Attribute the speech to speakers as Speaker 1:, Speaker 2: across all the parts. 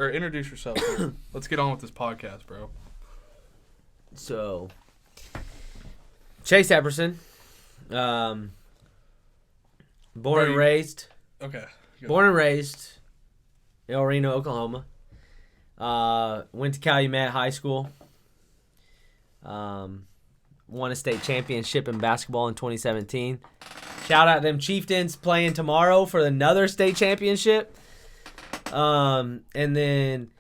Speaker 1: or introduce yourself. Let's get on with this podcast, bro.
Speaker 2: So, Chase Epperson, born and raised.
Speaker 1: Okay.
Speaker 2: Born and raised El Reno, Oklahoma. Went to Calumet High School. Won a state championship in basketball in 2017. Shout out to them Chieftains playing tomorrow for another state championship. And then,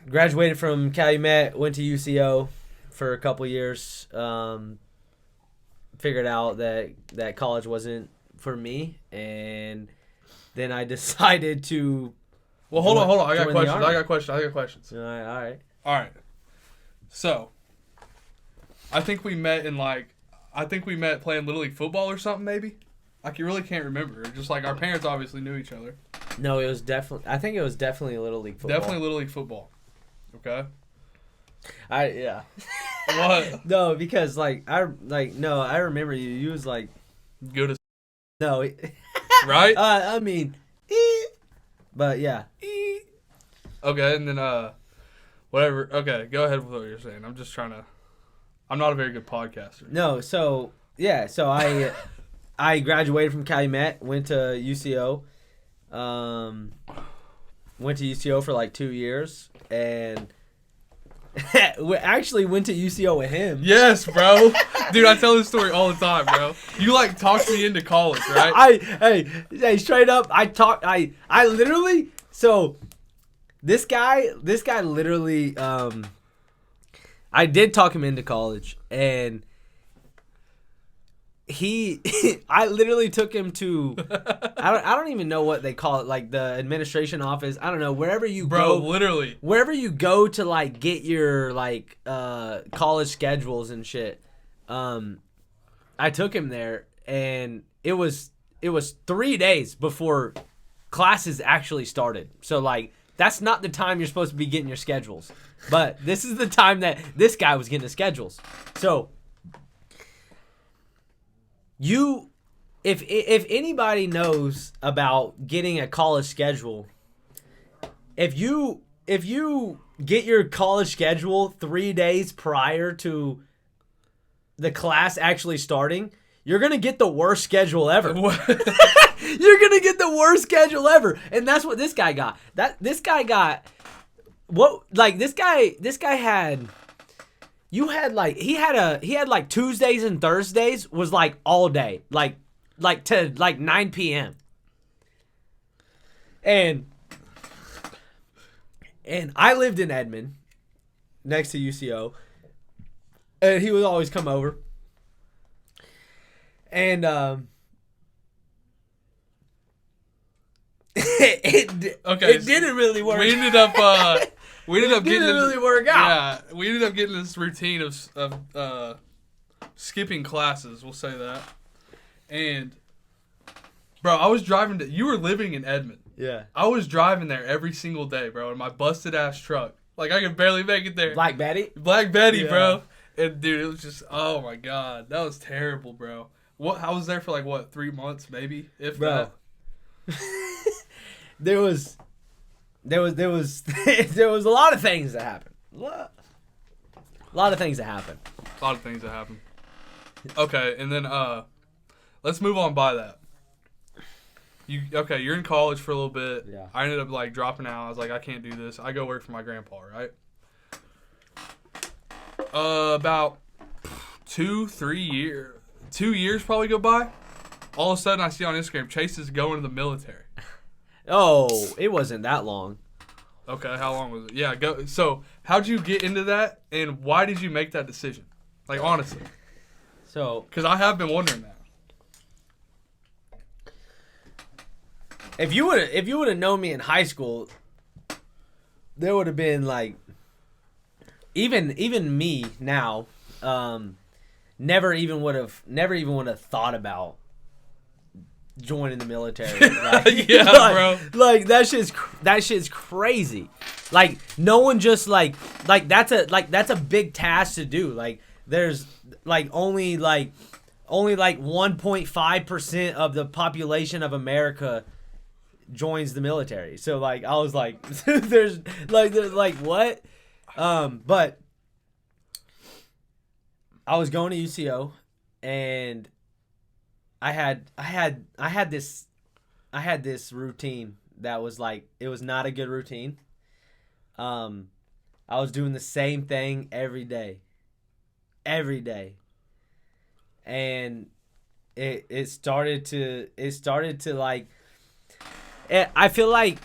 Speaker 2: graduated from Calumet, went to UCO for a couple years. Figured out that college wasn't for me, and then I decided to.
Speaker 1: Well, hold on. I got questions.
Speaker 2: All right.
Speaker 1: So, I think we met playing Little League football or something, maybe. I really can't remember. Just like our parents obviously knew each other.
Speaker 2: No, it was definitely. I think it was definitely Little League football.
Speaker 1: Definitely Little League football. Okay.
Speaker 2: Yeah.
Speaker 1: What?
Speaker 2: No, because I remember you. You was like
Speaker 1: good as.
Speaker 2: No.
Speaker 1: Right.
Speaker 2: I mean, but yeah.
Speaker 1: Okay, and then whatever. Okay, go ahead with what you're saying. I'm just trying to. I'm not a very good podcaster.
Speaker 2: No, so yeah, I graduated from Calumet, went to UCO. Went to UCO for like 2 years, and we actually went to UCO with him.
Speaker 1: Yes, bro. Dude, I tell this story all the time, bro. You talked me into college, right?
Speaker 2: Hey, straight up, I literally, so this guy literally, I did talk him into college, and I literally took him to, I don't even know what they call it, like the administration office. I don't know, wherever you go.
Speaker 1: Bro, literally. Wherever
Speaker 2: you go to get your college schedules and shit. I took him there, and it was 3 days before classes actually started. So that's not the time you're supposed to be getting your schedules. But this is the time that this guy was getting the schedules. So if anybody knows about getting a college schedule, if you get your college schedule 3 days prior to the class actually starting, you're going to get the worst schedule ever. You're going to get the worst schedule ever. And that's what this guy got. This guy had he had Tuesdays and Thursdays was all day, to 9 p.m. And I lived in Edmond, next to UCO, and he would always come over. And it didn't really work.
Speaker 1: We ended up
Speaker 2: didn't really work out.
Speaker 1: Yeah, we ended up getting this routine of skipping classes. We'll say that. And bro, I was driving you were living in Edmond.
Speaker 2: Yeah.
Speaker 1: I was driving there every single day, bro, in my busted ass truck. I could barely make it there.
Speaker 2: Black Betty,
Speaker 1: yeah. Bro. And dude, it was just, oh my god, that was terrible, bro. I was there for 3 months, maybe, if
Speaker 2: bro.
Speaker 1: that.
Speaker 2: There was there was a lot of things that happened. A lot of things that happened.
Speaker 1: Okay, and then let's move on by that. You're in college for a little bit.
Speaker 2: Yeah.
Speaker 1: I ended up dropping out. I was like, I can't do this. I go work for my grandpa, right? About 2-3 years. 2 years probably go by. All of a sudden I see on Instagram Chase is going to the military.
Speaker 2: Oh, it wasn't that long.
Speaker 1: Okay, how long was it? Yeah, go. So, how'd you get into that, and why did you make that decision? Honestly.
Speaker 2: So,
Speaker 1: because I have been wondering that.
Speaker 2: If you would have known me in high school, there would have been even me now, never even would have thought about joining the military.
Speaker 1: Yeah,
Speaker 2: bro. That shit's crazy. No one just that's a big task to do. There's only 1.5% of the population of America joins the military. So like I was like, there's like what? But I was going to UCO, and I had this routine that was like, it was not a good routine. I was doing the same thing every day, and it started to like, I feel like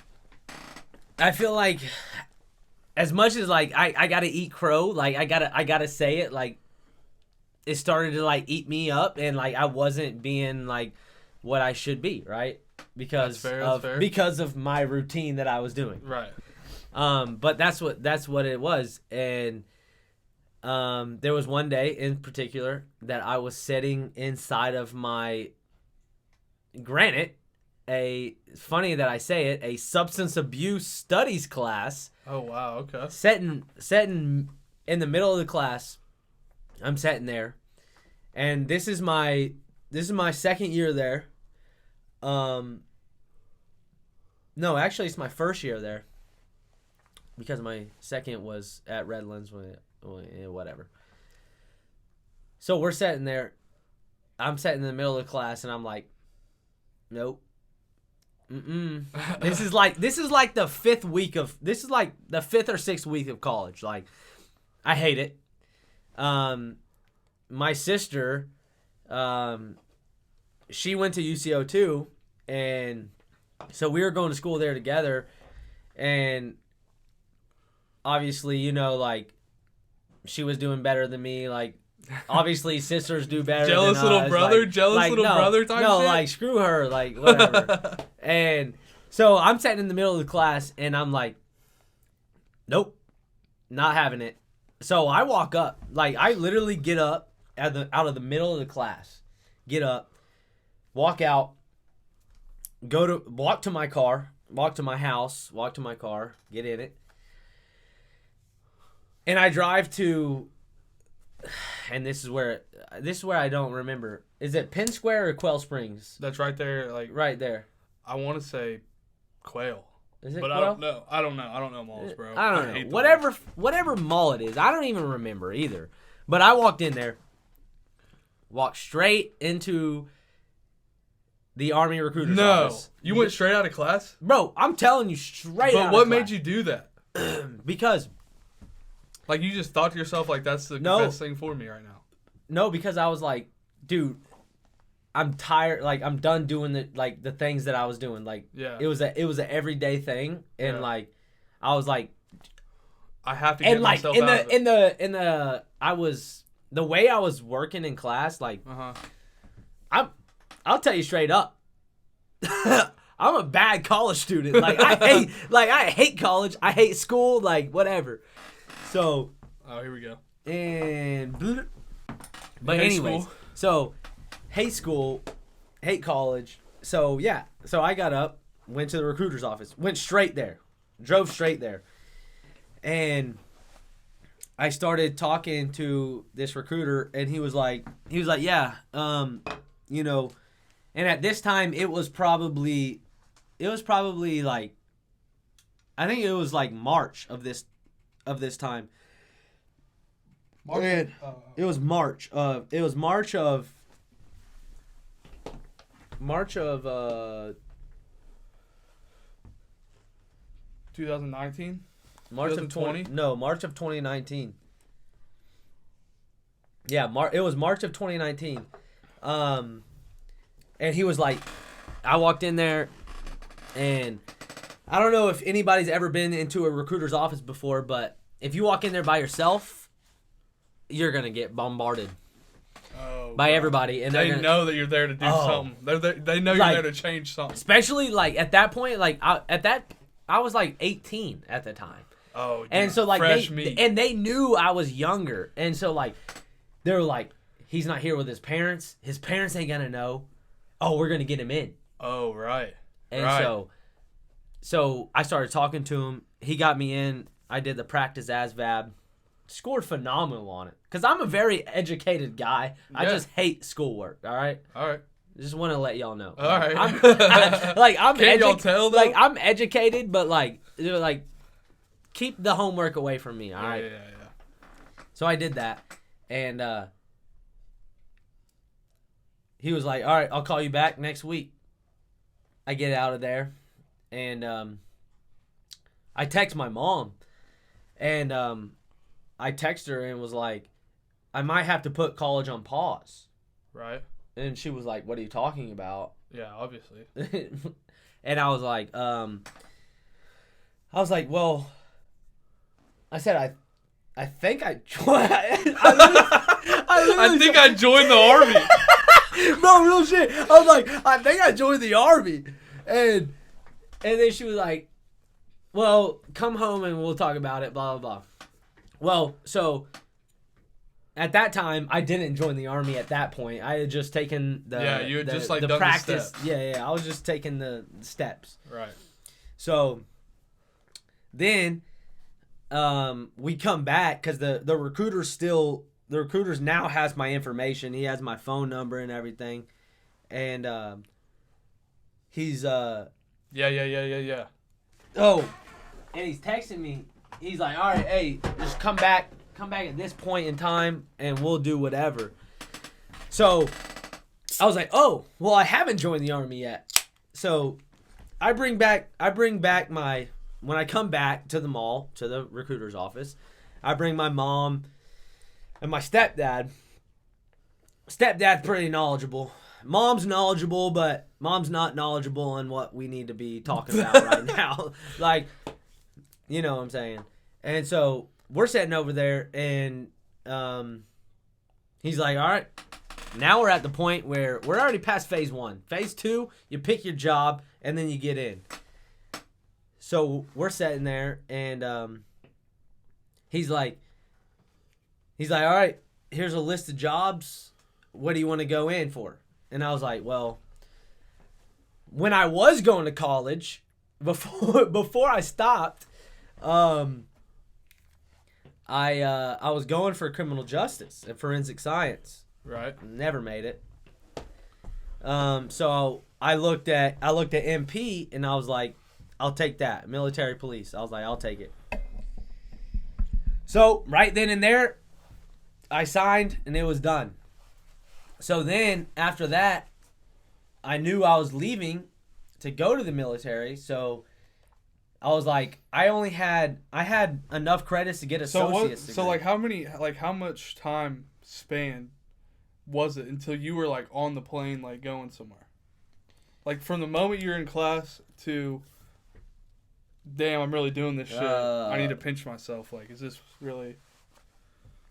Speaker 2: as much as like I gotta eat crow, like I gotta say it, like it started to like eat me up, and like I wasn't being like what I should be, right? Because
Speaker 1: that's fair.
Speaker 2: because of my routine that I was doing.
Speaker 1: Right.
Speaker 2: But that's what it was. And there was one day in particular that I was sitting inside of my, granted, funny that I say it, a substance abuse studies class.
Speaker 1: Oh wow, okay.
Speaker 2: Sitting in the middle of the class. I'm sitting there, and this is my second year there. No, actually, it's my first year there, because my second was at Redlands. Whatever. So we're sitting there. I'm sitting in the middle of the class, and I'm like, nope. This is like the fifth or sixth week of college. Like, I hate it. My sister, she went to UCO too, and so we were going to school there together, and obviously, you know, like, she was doing better than me. Like, obviously, sisters do better.
Speaker 1: Jealous
Speaker 2: than
Speaker 1: little
Speaker 2: us.
Speaker 1: brother,
Speaker 2: like,
Speaker 1: jealous
Speaker 2: like,
Speaker 1: little brother type
Speaker 2: no,
Speaker 1: shit?
Speaker 2: like, screw her, like, whatever. And so I'm sitting in the middle of the class, and I'm like, nope, not having it. So I walk up, like, I literally get up out of the middle of the class, get up, walk out, walk to my car, walk to my house, walk to my car, get in it, and I drive to, and this is where I don't remember. Is it Penn Square or Quail Springs?
Speaker 1: That's right there, like
Speaker 2: Right there.
Speaker 1: I want to say Quail.
Speaker 2: Is it
Speaker 1: But
Speaker 2: Quail?
Speaker 1: I don't know malls, bro.
Speaker 2: I don't know.
Speaker 1: hate the
Speaker 2: Whatever mall it is. I don't even remember either. But I walked in there, walked straight into the Army recruiter's office.
Speaker 1: You went straight out of class?
Speaker 2: Bro, I'm telling you, straight out
Speaker 1: But
Speaker 2: of
Speaker 1: what
Speaker 2: class.
Speaker 1: made you do that?
Speaker 2: Because,
Speaker 1: Like, you just thought to yourself, like, that's the
Speaker 2: No.
Speaker 1: best thing for me right now.
Speaker 2: no, because I was like, dude, I'm tired. Like, I'm done doing the things that I was doing. Like,
Speaker 1: Yeah.
Speaker 2: it was a everyday thing, and
Speaker 1: Yeah.
Speaker 2: like, I was like,
Speaker 1: I have to get
Speaker 2: and like
Speaker 1: myself
Speaker 2: in
Speaker 1: out of it.
Speaker 2: the way I was working in class, like,
Speaker 1: Uh-huh.
Speaker 2: I'll tell you straight up, I'm a bad college student. Like, I hate college. I hate school. Like, whatever. So,
Speaker 1: Oh, here we go.
Speaker 2: and but
Speaker 1: Hate
Speaker 2: anyways,
Speaker 1: school.
Speaker 2: so hate school, hate college. So yeah, so I got up, went to the recruiter's office, went straight there, drove straight there, and I started talking to this recruiter, and he was like, yeah, you know, and at this time it was probably like, I think it was like March of this time.
Speaker 1: March,
Speaker 2: It was March of
Speaker 1: 2019?
Speaker 2: March of
Speaker 1: 2020?
Speaker 2: March of 2019. Yeah, it was March of 2019. And he was like, I walked in there, and I don't know if anybody's ever been into a recruiter's office before, but if you walk in there by yourself, you're gonna get bombarded by
Speaker 1: God.
Speaker 2: everybody, and
Speaker 1: They know that you're there to do something. They know you're
Speaker 2: Like,
Speaker 1: there to change something.
Speaker 2: especially like at that point, like I was like 18 at the time.
Speaker 1: Oh,
Speaker 2: And
Speaker 1: dude,
Speaker 2: so like
Speaker 1: fresh meat.
Speaker 2: they knew I was younger, and so like they were like, he's not here with his parents. His parents ain't gonna know. Oh, we're gonna get him in.
Speaker 1: Oh, right.
Speaker 2: And
Speaker 1: right.
Speaker 2: so I started talking to him. He got me in. I did the practice ASVAB. Scored phenomenal on it because I'm a very educated guy. I
Speaker 1: Yeah.
Speaker 2: just hate schoolwork. All right.
Speaker 1: All right.
Speaker 2: Just want to let y'all know.
Speaker 1: All right.
Speaker 2: I'm
Speaker 1: Can't y'all tell, though?
Speaker 2: Like, I'm educated, but like keep the homework away from me. All right.
Speaker 1: Yeah.
Speaker 2: So I did that, and he was like, "All right, I'll call you back next week." I get out of there, and I text my mom, and I text her and was like, "I might have to put college on pause."
Speaker 1: Right.
Speaker 2: And she was like, "What are you talking about?"
Speaker 1: Yeah, obviously.
Speaker 2: And I was like, well, I said, I think I joined.
Speaker 1: I think I joined the army.
Speaker 2: Bro, real shit. I was like, I think I joined the army. And then she was like, well, come home and we'll talk about it, blah, blah, blah. Well, so at that time, I didn't join the army at that point. I had just taken the
Speaker 1: done
Speaker 2: practice.
Speaker 1: the steps.
Speaker 2: Yeah. I was just taking the steps.
Speaker 1: Right.
Speaker 2: So then we come back because the recruiters now has my information. He has my phone number and everything. And he's
Speaker 1: Yeah.
Speaker 2: oh, and he's texting me. He's like, all right, hey, just come back at this point in time and we'll do whatever. So I was like, oh, well, I haven't joined the army yet. So I bring back my, when I come back to the mall, to the recruiter's office, I bring my mom and my stepdad. Stepdad's pretty knowledgeable. Mom's knowledgeable, but mom's not knowledgeable on what we need to be talking about right now. Like, you know what I'm saying? And so we're sitting over there, and he's like, all right, now we're at the point where we're already past phase 1. Phase 2, you pick your job, and then you get in. So we're sitting there, and he's like, all right, here's a list of jobs. What do you want to go in for? And I was like, well, when I was going to college, before I stopped, I was going for criminal justice and forensic science.
Speaker 1: Right.
Speaker 2: Never made it. So I looked at MP and I was like, I'll take that. Military police. I was like, I'll take it. So right then and there, I signed and it was done. So then after that, I knew I was leaving to go to the military. So I was like, I had enough credits to get associate's degree.
Speaker 1: So how much time span was it until you were like on the plane, like going somewhere? Like from the moment you're in class to, damn, I'm really doing this shit. I need to pinch myself. Like, is this really,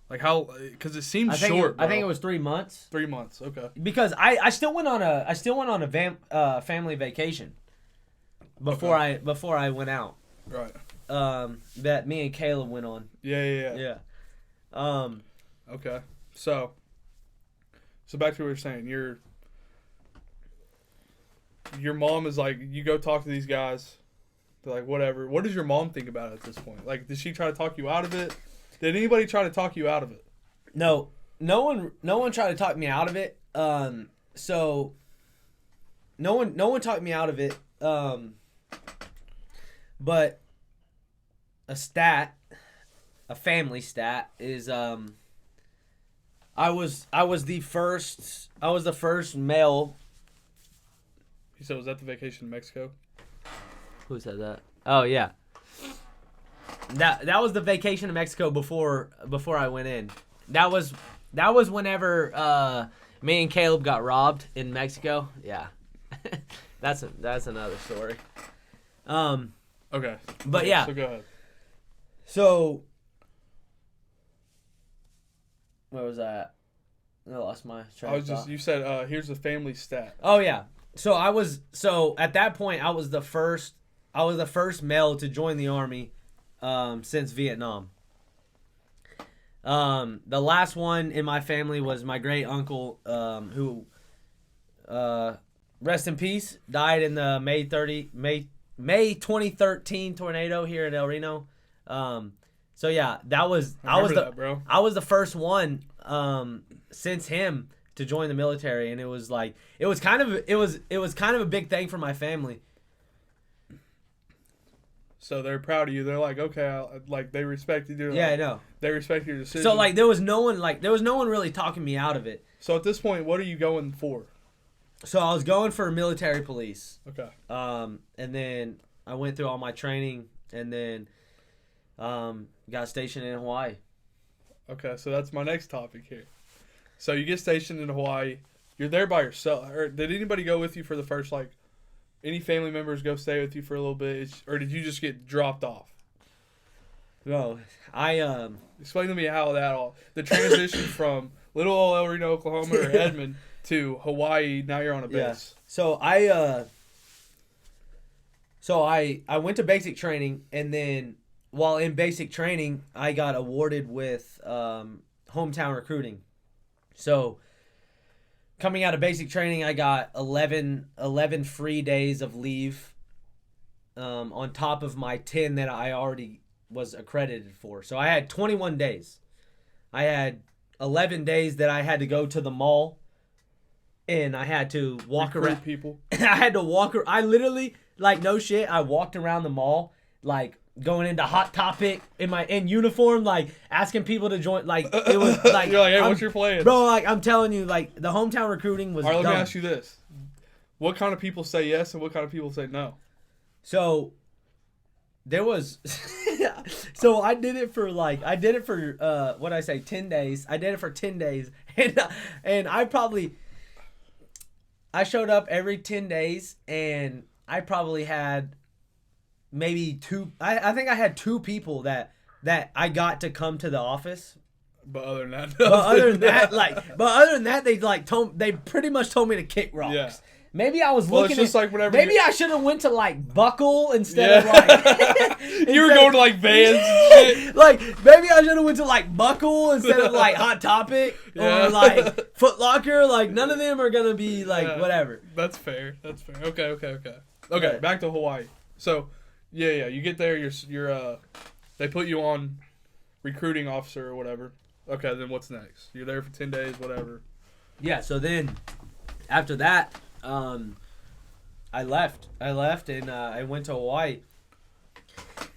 Speaker 1: like how? Because it seems short.
Speaker 2: I think it was 3 months.
Speaker 1: 3 months. Okay.
Speaker 2: Because I still went on a family vacation before I went out.
Speaker 1: Right.
Speaker 2: That me and Caleb went on.
Speaker 1: Yeah. Okay. So back to what you're saying. Your mom is like, you go talk to these guys. They're like, whatever. What does your mom think about it at this point? Like, did she try to talk you out of it? Did anybody try to talk you out of it?
Speaker 2: No one tried to talk me out of it. So no one talked me out of it. But a family stat is I was the first male.
Speaker 1: He said, was that the vacation in Mexico?
Speaker 2: Who said that? Oh yeah. That was the vacation in Mexico before I went in. That was whenever me and Caleb got robbed in Mexico. Yeah. that's another story.
Speaker 1: Okay.
Speaker 2: But yeah.
Speaker 1: So go ahead.
Speaker 2: So where was that? I lost my train of thought.
Speaker 1: You said here's a family stat.
Speaker 2: Oh yeah. So at that point I was the first male to join the army since Vietnam. The last one in my family was my great uncle, who rest in peace, died in the May 2013 tornado here in El Reno. So yeah, I was the first one since him to join the military, and it was like it was kind of a big thing for my family.
Speaker 1: So they're proud of you. They're like, okay, like they respect you. Like,
Speaker 2: Yeah, I know.
Speaker 1: They respect your decision.
Speaker 2: So like there was no one really talking me out of it.
Speaker 1: So at this point, what are you going for?
Speaker 2: So I was going for military police.
Speaker 1: Okay.
Speaker 2: And then I went through all my training, and then got stationed in Hawaii.
Speaker 1: Okay, so that's my next topic here. So you get stationed in Hawaii. You're there by yourself. Or did anybody go with you for the first, like, any family members go stay with you for a little bit? Or did you just get dropped off?
Speaker 2: No,
Speaker 1: Explain to me how the transition from little old El Reno, Oklahoma, or Edmond to Hawaii, now you're on a base.
Speaker 2: Yeah. So I went to basic training, and then while in basic training, I got awarded with hometown recruiting. So coming out of basic training, I got 11 free days of leave on top of my 10 that I already was accredited for. So I had 21 days. I had 11 days that I had to go to the mall, and I had to walk around.
Speaker 1: People.
Speaker 2: I had to walk. I literally, like, no shit, I walked around the mall, like, going into Hot Topic in uniform, like, asking people to join. Like, it was like,
Speaker 1: you're like, hey, what's your plan?
Speaker 2: Bro, like, I'm telling you, like, the hometown recruiting was
Speaker 1: All right, let
Speaker 2: dumb.
Speaker 1: me ask you this. What kind of people say yes and what kind of people say no?
Speaker 2: So there was so I did it for 10 days. I did it for 10 days, and I showed up every 10 days, and I probably had maybe two. I think I had two people that I got to come to the office.
Speaker 1: But other than that,
Speaker 2: they pretty much told me to kick rocks.
Speaker 1: Yeah.
Speaker 2: Maybe I was
Speaker 1: Well,
Speaker 2: looking
Speaker 1: it's just
Speaker 2: at,
Speaker 1: like whenever
Speaker 2: maybe
Speaker 1: you-
Speaker 2: I should have went to like Buckle instead of like
Speaker 1: you were going to like Vans and shit.
Speaker 2: like maybe I should have went to like Buckle instead of like Hot Topic
Speaker 1: Yeah.
Speaker 2: or like Foot Locker. Like none of them are gonna be like
Speaker 1: Yeah.
Speaker 2: whatever.
Speaker 1: That's fair. Okay. Okay,
Speaker 2: Yeah.
Speaker 1: back to Hawaii. So, yeah, you get there. You're they put you on recruiting officer or whatever. Okay, then what's next? You're there for 10 days, whatever.
Speaker 2: Yeah. So then after that, I left and I went to Hawaii,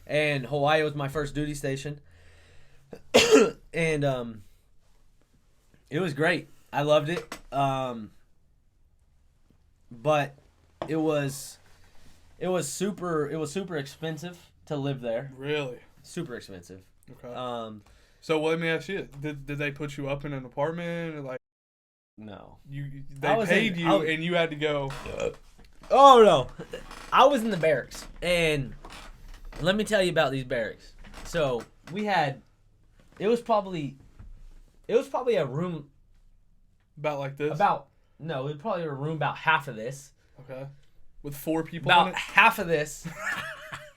Speaker 2: and Hawaii was my first duty station, and it was great. I loved it, but it was super expensive to live there.
Speaker 1: Really?
Speaker 2: Super expensive.
Speaker 1: Okay. So let me ask you: Did they put you up in an apartment? Or like
Speaker 2: No.
Speaker 1: they paid you and you had to go.
Speaker 2: Oh no, I was in the barracks, and let me tell you about these barracks. So we had, it was probably a room
Speaker 1: About like this?
Speaker 2: it was probably a room about half of this.
Speaker 1: Okay. With 4 people
Speaker 2: About
Speaker 1: in it?
Speaker 2: half of this.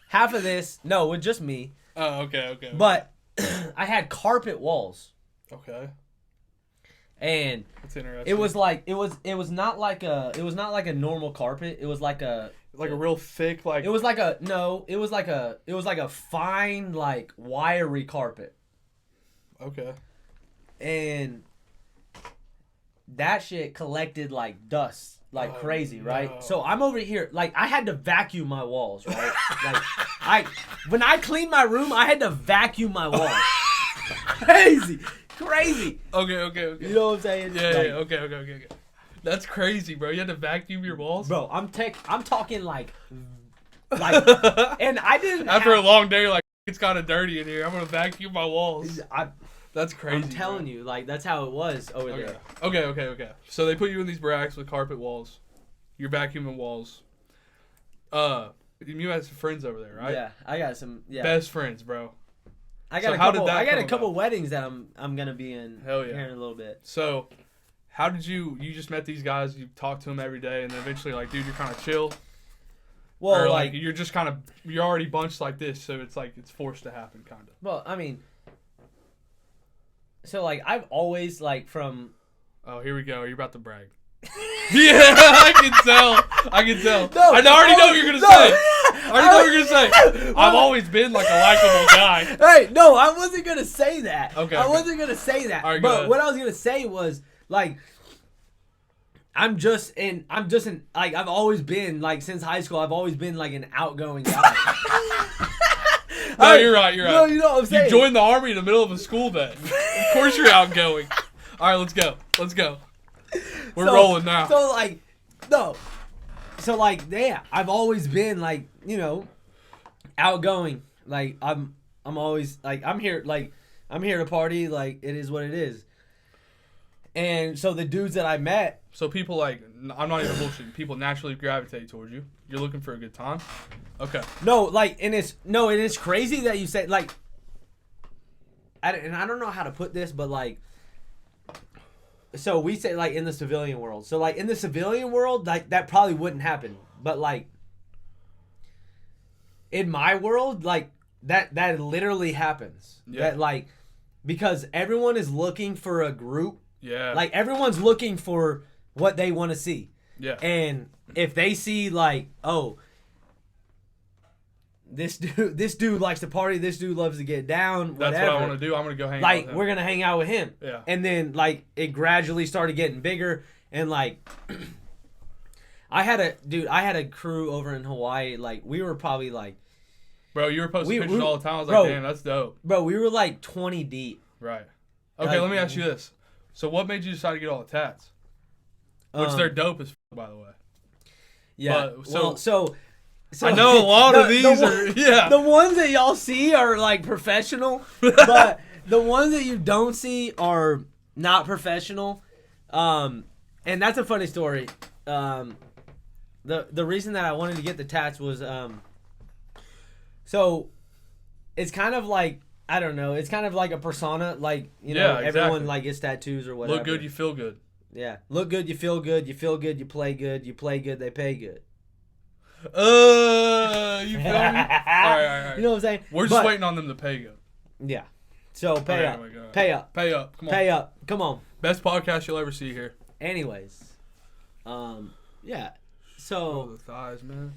Speaker 2: Half of this. No, with just me.
Speaker 1: Oh, okay.
Speaker 2: But I had carpet walls.
Speaker 1: Okay.
Speaker 2: And
Speaker 1: That's interesting.
Speaker 2: it was not like a normal carpet. It was like a
Speaker 1: real thick, like...
Speaker 2: It was like a fine, like, wiry carpet.
Speaker 1: Okay.
Speaker 2: And that shit collected like dust, like crazy, right?
Speaker 1: no.
Speaker 2: So I'm over here, like, I had to vacuum my walls, right? Like, when I cleaned my room, I had to vacuum my walls. Crazy.
Speaker 1: Okay.
Speaker 2: You know what I'm saying?
Speaker 1: Yeah, okay. That's crazy, bro. You had to vacuum your walls?
Speaker 2: Bro, I'm talking like, and I didn't.
Speaker 1: After a long day, you're like, it's kind of dirty in here. I'm going to vacuum my walls. That's crazy.
Speaker 2: I'm telling you, like, that's how it was over
Speaker 1: Okay.
Speaker 2: there.
Speaker 1: Okay. So they put you in these barracks with carpet walls. You're vacuuming walls. You had some friends over there, right?
Speaker 2: Yeah, I got some. Yeah,
Speaker 1: Best friends, bro.
Speaker 2: I got
Speaker 1: So
Speaker 2: a
Speaker 1: how
Speaker 2: couple.
Speaker 1: did that
Speaker 2: I got
Speaker 1: come
Speaker 2: a couple
Speaker 1: about?
Speaker 2: weddings that I'm gonna be in.
Speaker 1: Hell yeah.
Speaker 2: Here in a little bit.
Speaker 1: So, how did you just met these guys? You talked to them every day, and then eventually, like, dude, you're kind of chill.
Speaker 2: Well,
Speaker 1: Or like you're just kind of you're already bunched like this, so it's like it's forced to happen, kind of.
Speaker 2: well, I mean, so like I've always like from.
Speaker 1: Oh, here we go. You're about to brag. Yeah, I can tell.
Speaker 2: No,
Speaker 1: I already know what you're gonna say. I already know what you're gonna say. I've always been like a likable guy.
Speaker 2: Hey, no, I wasn't gonna say that.
Speaker 1: Okay,
Speaker 2: I
Speaker 1: okay.
Speaker 2: wasn't gonna say that.
Speaker 1: All right, go
Speaker 2: but
Speaker 1: ahead.
Speaker 2: what I was gonna say was like, I'm just in like I've always been like since high school. I've always been like an outgoing guy.
Speaker 1: No, you're right.
Speaker 2: No, you know what I'm saying.
Speaker 1: You joined the army in the middle of a school day. Of course you're outgoing. All right, let's go. We're rolling now.
Speaker 2: So like, no. So like, yeah, I've always been like, you know, outgoing. Like I'm always like I'm here to party. Like it is what it is. And so the dudes that I met.
Speaker 1: So people like, I'm not even bullshitting. People naturally gravitate towards you. You're looking for a good time. Okay.
Speaker 2: No, like, and it's crazy that you say like. And I don't know how to put this, but like. So we say like in the civilian world. So like in the civilian world, like that probably wouldn't happen. But like. In my world, like that literally happens.
Speaker 1: Yeah.
Speaker 2: That like, because everyone is looking for a group.
Speaker 1: Yeah.
Speaker 2: Like everyone's looking for what they want to see.
Speaker 1: Yeah.
Speaker 2: And if they see like, oh, this dude likes to party, this dude loves to get down, whatever.
Speaker 1: That's what I want to do. I'm gonna go hang out with him.
Speaker 2: Like we're gonna hang out with him.
Speaker 1: Yeah.
Speaker 2: And then like it gradually started getting bigger and like I had a crew over in Hawaii. Like we were probably like,
Speaker 1: bro, you were posting pictures all the time. I was
Speaker 2: bro,
Speaker 1: like, damn, that's dope.
Speaker 2: Bro, we were like 20 deep.
Speaker 1: Right. Okay,
Speaker 2: Like,
Speaker 1: let me ask you this. So what made you decide to get all the tats? Which they're dope as by the way.
Speaker 2: Yeah.
Speaker 1: But,
Speaker 2: so
Speaker 1: I know a lot of these are yeah.
Speaker 2: The ones that y'all see are like professional, but the ones that you don't see are not professional. And that's a funny story. The reason that I wanted to get the tats was so it's kind of like, I don't know, it's kind of like a persona, like, you know, everyone like gets tattoos or whatever.
Speaker 1: Look good, you feel good.
Speaker 2: Yeah. Look good, you feel good, you feel good, you play good, they pay good.
Speaker 1: You feel me? All right.
Speaker 2: You know what I'm saying?
Speaker 1: We're just waiting on them to pay good.
Speaker 2: Yeah. So pay up.
Speaker 1: Anyway,
Speaker 2: pay up.
Speaker 1: Pay up. Come on.
Speaker 2: Pay up. Come on.
Speaker 1: Best podcast you'll ever see here.
Speaker 2: Anyways. Yeah. So
Speaker 1: Oh, the thighs, man.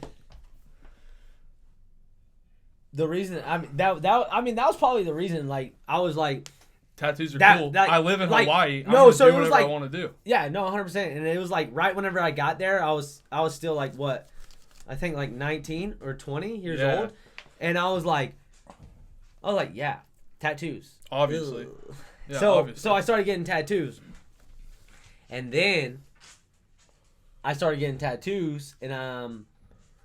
Speaker 2: the reason that was probably the reason, like I was like,
Speaker 1: tattoos are cool.
Speaker 2: That,
Speaker 1: I live in
Speaker 2: like,
Speaker 1: Hawaii.
Speaker 2: No,
Speaker 1: I'm
Speaker 2: so
Speaker 1: do
Speaker 2: it was
Speaker 1: whatever
Speaker 2: like
Speaker 1: I want to do.
Speaker 2: Yeah, no, 100%. And it was like right whenever I got there, I was still like what, I think like 19 or 20 years old, and I was like, yeah, tattoos.
Speaker 1: Obviously. Yeah,
Speaker 2: so
Speaker 1: obviously.
Speaker 2: so I started getting tattoos, and then I started getting tattoos, and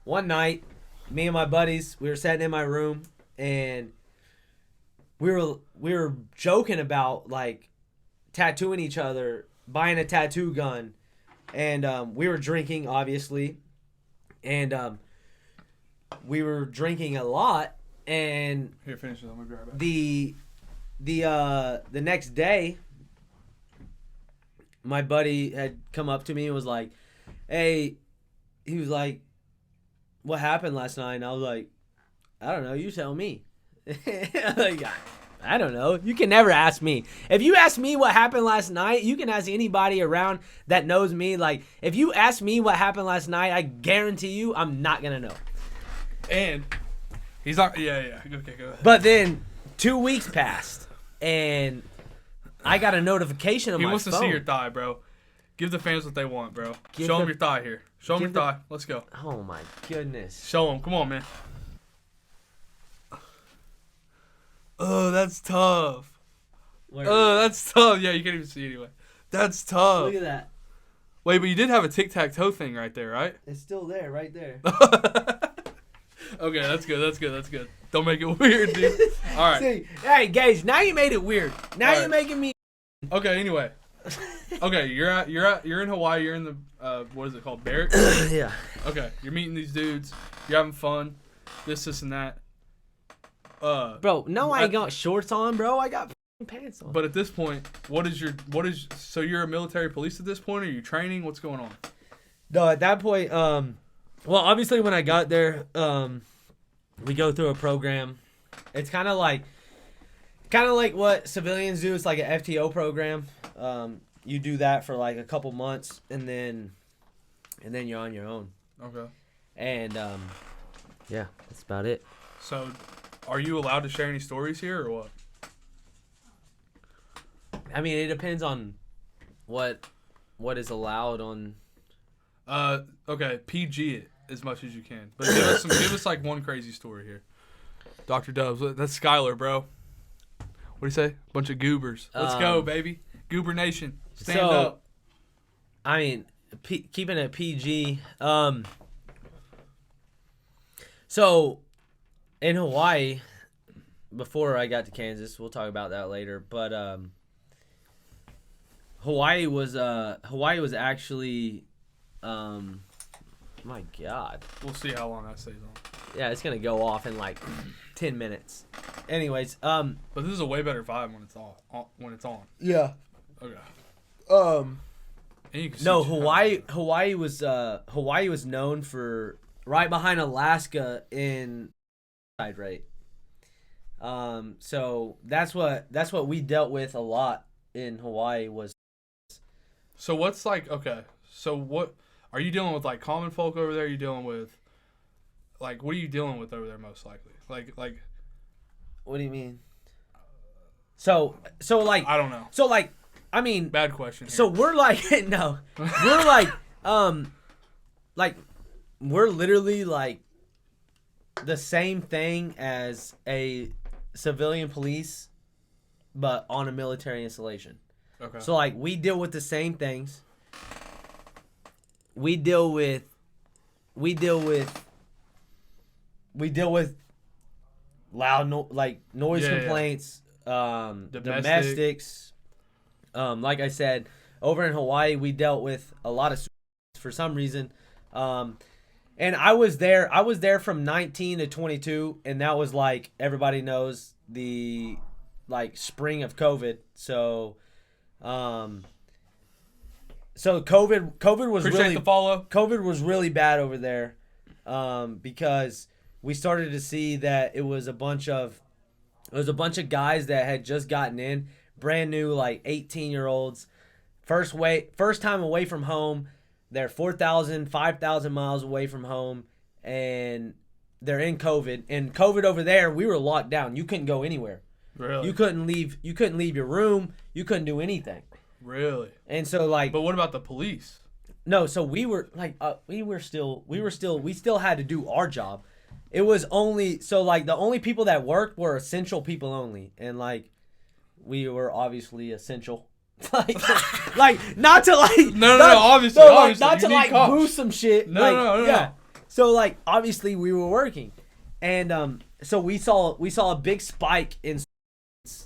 Speaker 2: one night, me and my buddies, we were sitting in my room, and we were joking about like tattooing each other, buying a tattoo gun, and we were drinking, obviously, and we were drinking a lot, and
Speaker 1: here, finish it. I'm gonna grab it.
Speaker 2: The next day, my buddy had come up to me and was like, hey, he was like, what happened last night? And I was like, I don't know, you tell me. Like, I don't know. You can never ask me. If you ask me what happened last night, you can ask anybody around that knows me. Like, if you ask me what happened last night, I guarantee you I'm not going to know.
Speaker 1: And he's not, yeah. Okay, go ahead.
Speaker 2: But then 2 weeks passed, and I got a notification on my phone.
Speaker 1: He wants to see your thigh, bro. Give the fans what they want, bro. Show them your thigh here. Show them your thigh. Let's go.
Speaker 2: Oh, my goodness.
Speaker 1: Show them. Come on, man. Oh, that's tough. Oh, that's tough. Yeah, you can't even see anyway. That's tough.
Speaker 2: Look at that.
Speaker 1: Wait, but you did have a tic-tac-toe thing right there, right?
Speaker 2: It's still there, right there.
Speaker 1: Okay, that's good. Don't make it weird, dude. All right.
Speaker 2: See, hey, guys, now you made it weird. Now
Speaker 1: All
Speaker 2: you're
Speaker 1: right.
Speaker 2: making me.
Speaker 1: Okay, anyway. Okay, you're in Hawaii. You're in the what is it called, barracks?
Speaker 2: Yeah.
Speaker 1: Okay, you're meeting these dudes. You're having fun. This and that.
Speaker 2: Bro, no, I ain't got shorts on, bro. I got pants on.
Speaker 1: But at this point, so you're a military police at this point? Are you training? What's going on?
Speaker 2: No, at that point, well, obviously when I got there, we go through a program. It's kind of like what civilians do. It's like an FTO program. You do that for like a couple months, and then you're on your own.
Speaker 1: Okay.
Speaker 2: And yeah, that's about it.
Speaker 1: So, are you allowed to share any stories here or what?
Speaker 2: I mean, it depends on what is allowed on
Speaker 1: Okay, PG it as much as you can, but give us like one crazy story here. Dr. Dubs, that's Skylar, bro. What do you say? Bunch of goobers. Let's go, baby. Goober Nation, stand up.
Speaker 2: I mean, keeping it PG. So in Hawaii, before I got to Kansas, we'll talk about that later. But Hawaii was actually, my God.
Speaker 1: We'll see how long that stays on.
Speaker 2: Yeah, it's gonna go off in like 10 minutes. Anyways,
Speaker 1: but this is a way better vibe when it's on.
Speaker 2: Yeah.
Speaker 1: Okay. And you can
Speaker 2: No,
Speaker 1: see
Speaker 2: Hawaii was known for right behind Alaska in suicide rate. So that's what we dealt with a lot in Hawaii was.
Speaker 1: So what's like, okay, so what are you dealing with, like common folk over there? Are you dealing with, like, what are you dealing with over there most likely? Like
Speaker 2: What do you mean? So like
Speaker 1: I don't know.
Speaker 2: So like I mean
Speaker 1: Bad question.
Speaker 2: So we're like no. We're like we're literally like the same thing as a civilian police but on a military installation.
Speaker 1: Okay.
Speaker 2: So like we deal with the same things. We deal with loud noise complaints, domestics. Like I said, over in Hawaii we dealt with a lot of for some reason. And I was there from 19 to 22, and that was like everybody knows the like spring of COVID. So COVID was
Speaker 1: Appreciate
Speaker 2: really
Speaker 1: the follow.
Speaker 2: COVID was really bad over there, because we started to see that it was a bunch of guys that had just gotten in, brand new, like 18-year-olds, first time away from home. They're 4,000, 5,000 miles away from home, and they're in COVID. And COVID over there, we were locked down. You couldn't go anywhere.
Speaker 1: Really?
Speaker 2: You couldn't leave your room. You couldn't do anything.
Speaker 1: Really?
Speaker 2: And so like,
Speaker 1: but what about the police?
Speaker 2: No, so we were like, we still had to do our job. It was only, so like the only people that worked were essential people only. And like, we were obviously essential. like not to like
Speaker 1: no, obviously,
Speaker 2: not to like
Speaker 1: cops.
Speaker 2: boost some shit.
Speaker 1: No.
Speaker 2: Yeah. So like obviously we were working, and so we saw a big spike in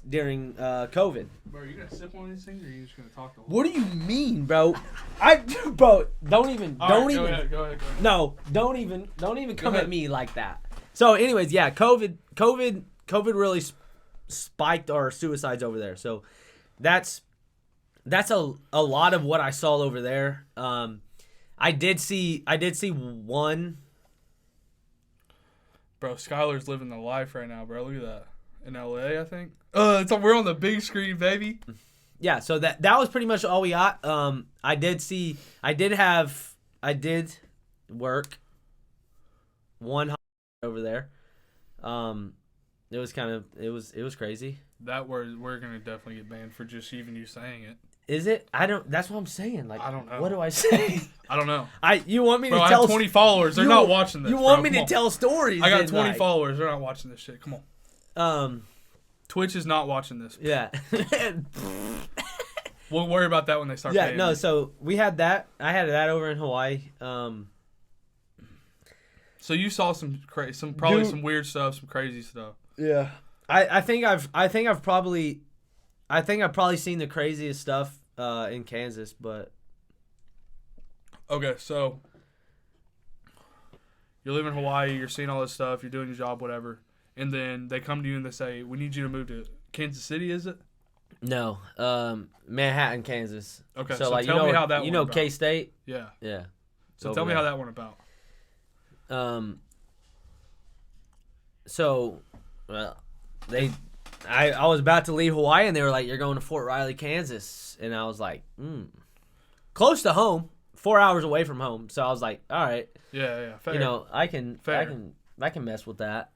Speaker 2: during COVID.
Speaker 1: Bro, are you gonna sip one of these things, or are you just gonna talk the whole?
Speaker 2: What do you mean, bro? Don't even.
Speaker 1: Go ahead.
Speaker 2: No, don't even come at me like that. So, anyways, yeah, COVID really spiked our suicides over there. So, that's a lot of what I saw over there. I did see one.
Speaker 1: Bro, Skylar's living the life right now, bro. Look at that. In LA, I think. We're on the big screen, baby.
Speaker 2: Yeah, so that was pretty much all we got. I did work one over there. It was crazy.
Speaker 1: That word, we're gonna definitely get banned for just even you saying it.
Speaker 2: Is it? That's what I'm saying. Like,
Speaker 1: I don't know.
Speaker 2: What do I say?
Speaker 1: I don't know.
Speaker 2: You want me to
Speaker 1: tell? I have 20 followers. They're not watching this.
Speaker 2: You want
Speaker 1: bro.
Speaker 2: me to tell stories?
Speaker 1: I got 20 followers. They're not watching this shit. Come
Speaker 2: on.
Speaker 1: Twitch is not watching this.
Speaker 2: Yeah.
Speaker 1: We'll worry about that when they start.
Speaker 2: Yeah. No. So we had that. I had that over in Hawaii.
Speaker 1: So you saw some weird stuff, some crazy stuff.
Speaker 2: Yeah. I think I've probably seen the craziest stuff in Kansas, but
Speaker 1: okay, so you're living in Hawaii, you're seeing all this stuff, you're doing your job, whatever, and then they come to you and they say, "We need you to move to Kansas City." Is it?
Speaker 2: No, Manhattan, Kansas.
Speaker 1: Okay,
Speaker 2: so
Speaker 1: like, tell me how that
Speaker 2: went
Speaker 1: about.
Speaker 2: K-State.
Speaker 1: Yeah.
Speaker 2: Yeah.
Speaker 1: So tell me how that went about.
Speaker 2: So, well, I was about to leave Hawaii, and they were like, "You're going to Fort Riley, Kansas," and I was like, close to home, 4 hours away from home. So I was like, "All right,
Speaker 1: yeah, fair.
Speaker 2: You know, I can mess with that."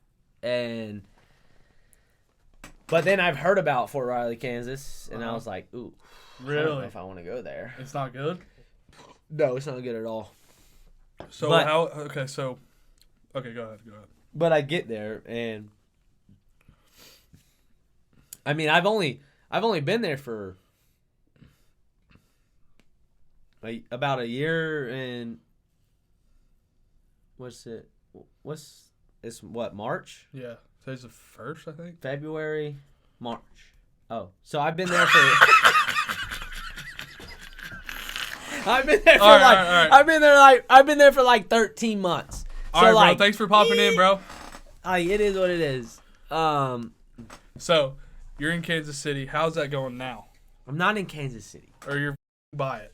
Speaker 2: But then I've heard about Fort Riley, Kansas, and I was like, "Ooh,
Speaker 1: really?
Speaker 2: I don't know if I want to go there."
Speaker 1: It's not good.
Speaker 2: No, it's not good at all.
Speaker 1: So
Speaker 2: But-
Speaker 1: how? Okay, so okay, go ahead.
Speaker 2: But I get there, and I mean, I've only been there for about a year, and it's what, March,
Speaker 1: Yeah, today's the 1st, I think.
Speaker 2: February, March. Oh, so I've been there for. I've been there for
Speaker 1: All right.
Speaker 2: I've been there for like 13 months.
Speaker 1: All
Speaker 2: So
Speaker 1: right,
Speaker 2: like,
Speaker 1: bro. Thanks for popping in, bro.
Speaker 2: it is what it is.
Speaker 1: So you're in Kansas City. How's that going now?
Speaker 2: I'm not in Kansas City.
Speaker 1: Or you're by it?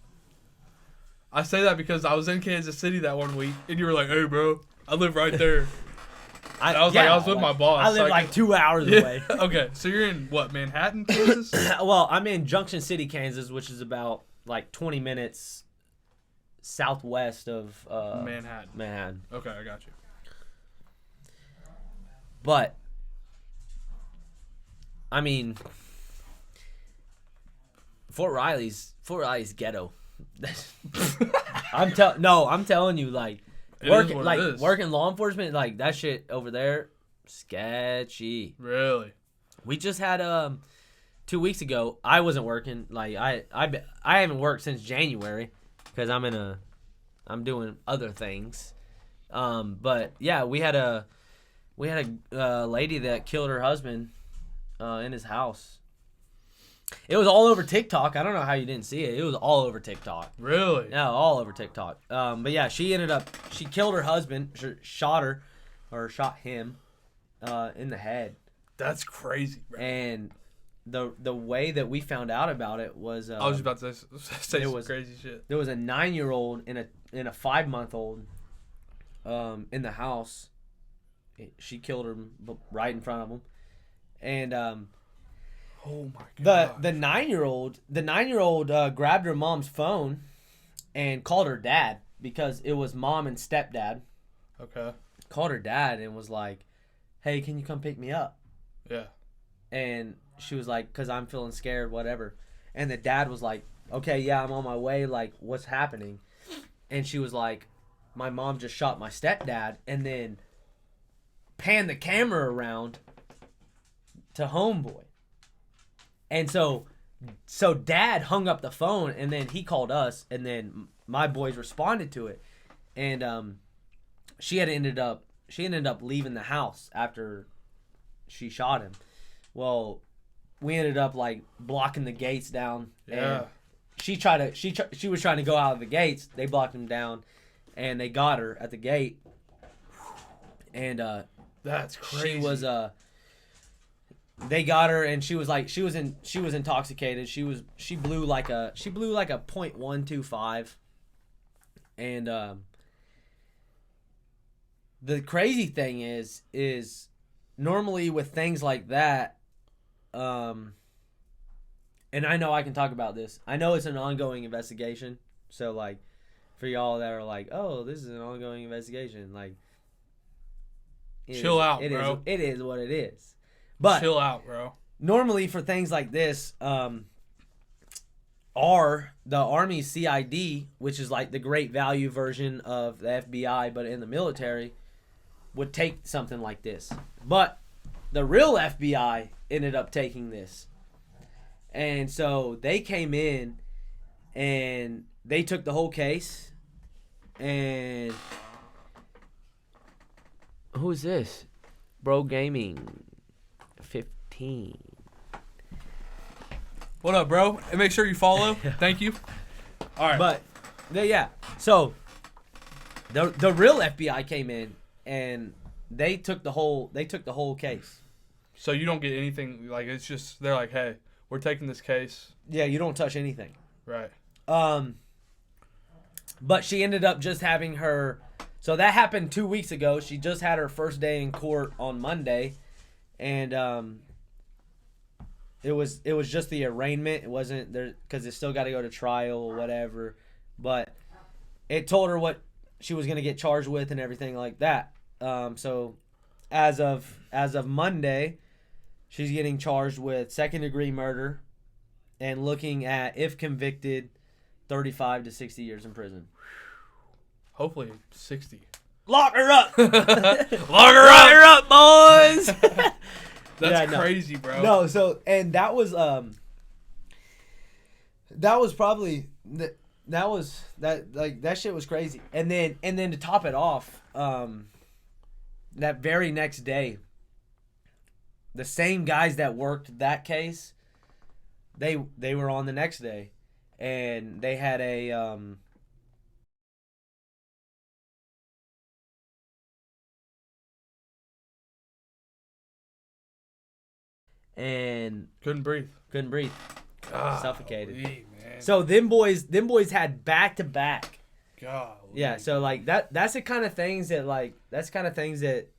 Speaker 1: I say that because I was in Kansas City that one week, and you were like, "Hey, bro, I live right there." I was with my boss.
Speaker 2: I live like 2 hours
Speaker 1: Yeah.
Speaker 2: away.
Speaker 1: Okay, so you're in what, Manhattan, Kansas?
Speaker 2: Well, I'm in Junction City, Kansas, which is about like 20 minutes southwest of
Speaker 1: Manhattan. Okay, I got you.
Speaker 2: But I mean, Fort Riley's ghetto. I'm telling you, like,
Speaker 1: It is what it is.
Speaker 2: working law enforcement, like, that shit over there, sketchy.
Speaker 1: Really?
Speaker 2: We just had 2 weeks ago. I wasn't working. Like, I haven't worked since January because I'm doing other things. But yeah, we had a lady that killed her husband in his house. It was all over TikTok. I don't know how you didn't see it. It was all over TikTok.
Speaker 1: Really?
Speaker 2: Yeah, all over TikTok. But yeah, she killed her husband, shot him in the head.
Speaker 1: That's crazy, bro.
Speaker 2: And the way that we found out about it was
Speaker 1: I was about to say some crazy shit.
Speaker 2: There was a 9-year-old and a 5-month-old in the house. She killed him right in front of him, and
Speaker 1: oh my god.
Speaker 2: the 9-year-old grabbed her mom's phone and called her dad because it was mom and stepdad.
Speaker 1: Okay.
Speaker 2: Called her dad and was like, "Hey, can you come pick me up?"
Speaker 1: Yeah.
Speaker 2: And she was like, "'Cause I'm feeling scared, whatever." And the dad was like, "Okay, yeah, I'm on my way. Like, what's happening?" And she was like, "My mom just shot my stepdad," and then panned the camera around to homeboy. And so dad hung up the phone, and then he called us, and then my boys responded to it. And she ended up leaving the house after she shot him. Well, we ended up like blocking the gates down.
Speaker 1: Yeah.
Speaker 2: And she was trying to go out of the gates. They blocked him down, and they got her at the gate. And
Speaker 1: that's crazy.
Speaker 2: They got her, and she was intoxicated. She blew like a .125, and the crazy thing is normally with things like that, and I know I can talk about this. I know it's an ongoing investigation, so like for y'all that are like, "Oh, this is an ongoing investigation," like,
Speaker 1: chill out, bro.
Speaker 2: It is what it is. But
Speaker 1: chill out, bro.
Speaker 2: Normally for things like this, the Army CID, which is like the great value version of the FBI, but in the military, would take something like this. But the real FBI ended up taking this. And so they came in and they took the whole case. And who is this? Bro Gaming 15.
Speaker 1: What up, bro? And make sure you follow. Thank you. All right.
Speaker 2: But yeah. So the real FBI came in and they took the whole case.
Speaker 1: So you don't get anything, like, it's just they're like, "Hey, we're taking this case."
Speaker 2: Yeah, you don't touch anything.
Speaker 1: Right.
Speaker 2: But she ended up just having her. So that happened 2 weeks ago. She just had her first day in court on Monday, and it was just the arraignment. It wasn't there because it still got to go to trial or whatever. But it told her what she was gonna get charged with and everything like that. So as of Monday, she's getting charged with second-degree murder and looking at, if convicted, 35 to 60 years in prison.
Speaker 1: Hopefully 60.
Speaker 2: Lock her up.
Speaker 1: Lock
Speaker 2: Lock her up, boys.
Speaker 1: That's crazy, bro.
Speaker 2: No, so and that was probably that shit was crazy. And then to top it off, that very next day, the same guys that worked that case, they were on the next day, and they had a and
Speaker 1: Couldn't breathe.
Speaker 2: Suffocated.
Speaker 1: Man.
Speaker 2: So them boys had back to back.
Speaker 1: God.
Speaker 2: Yeah, so like that's the kind of things that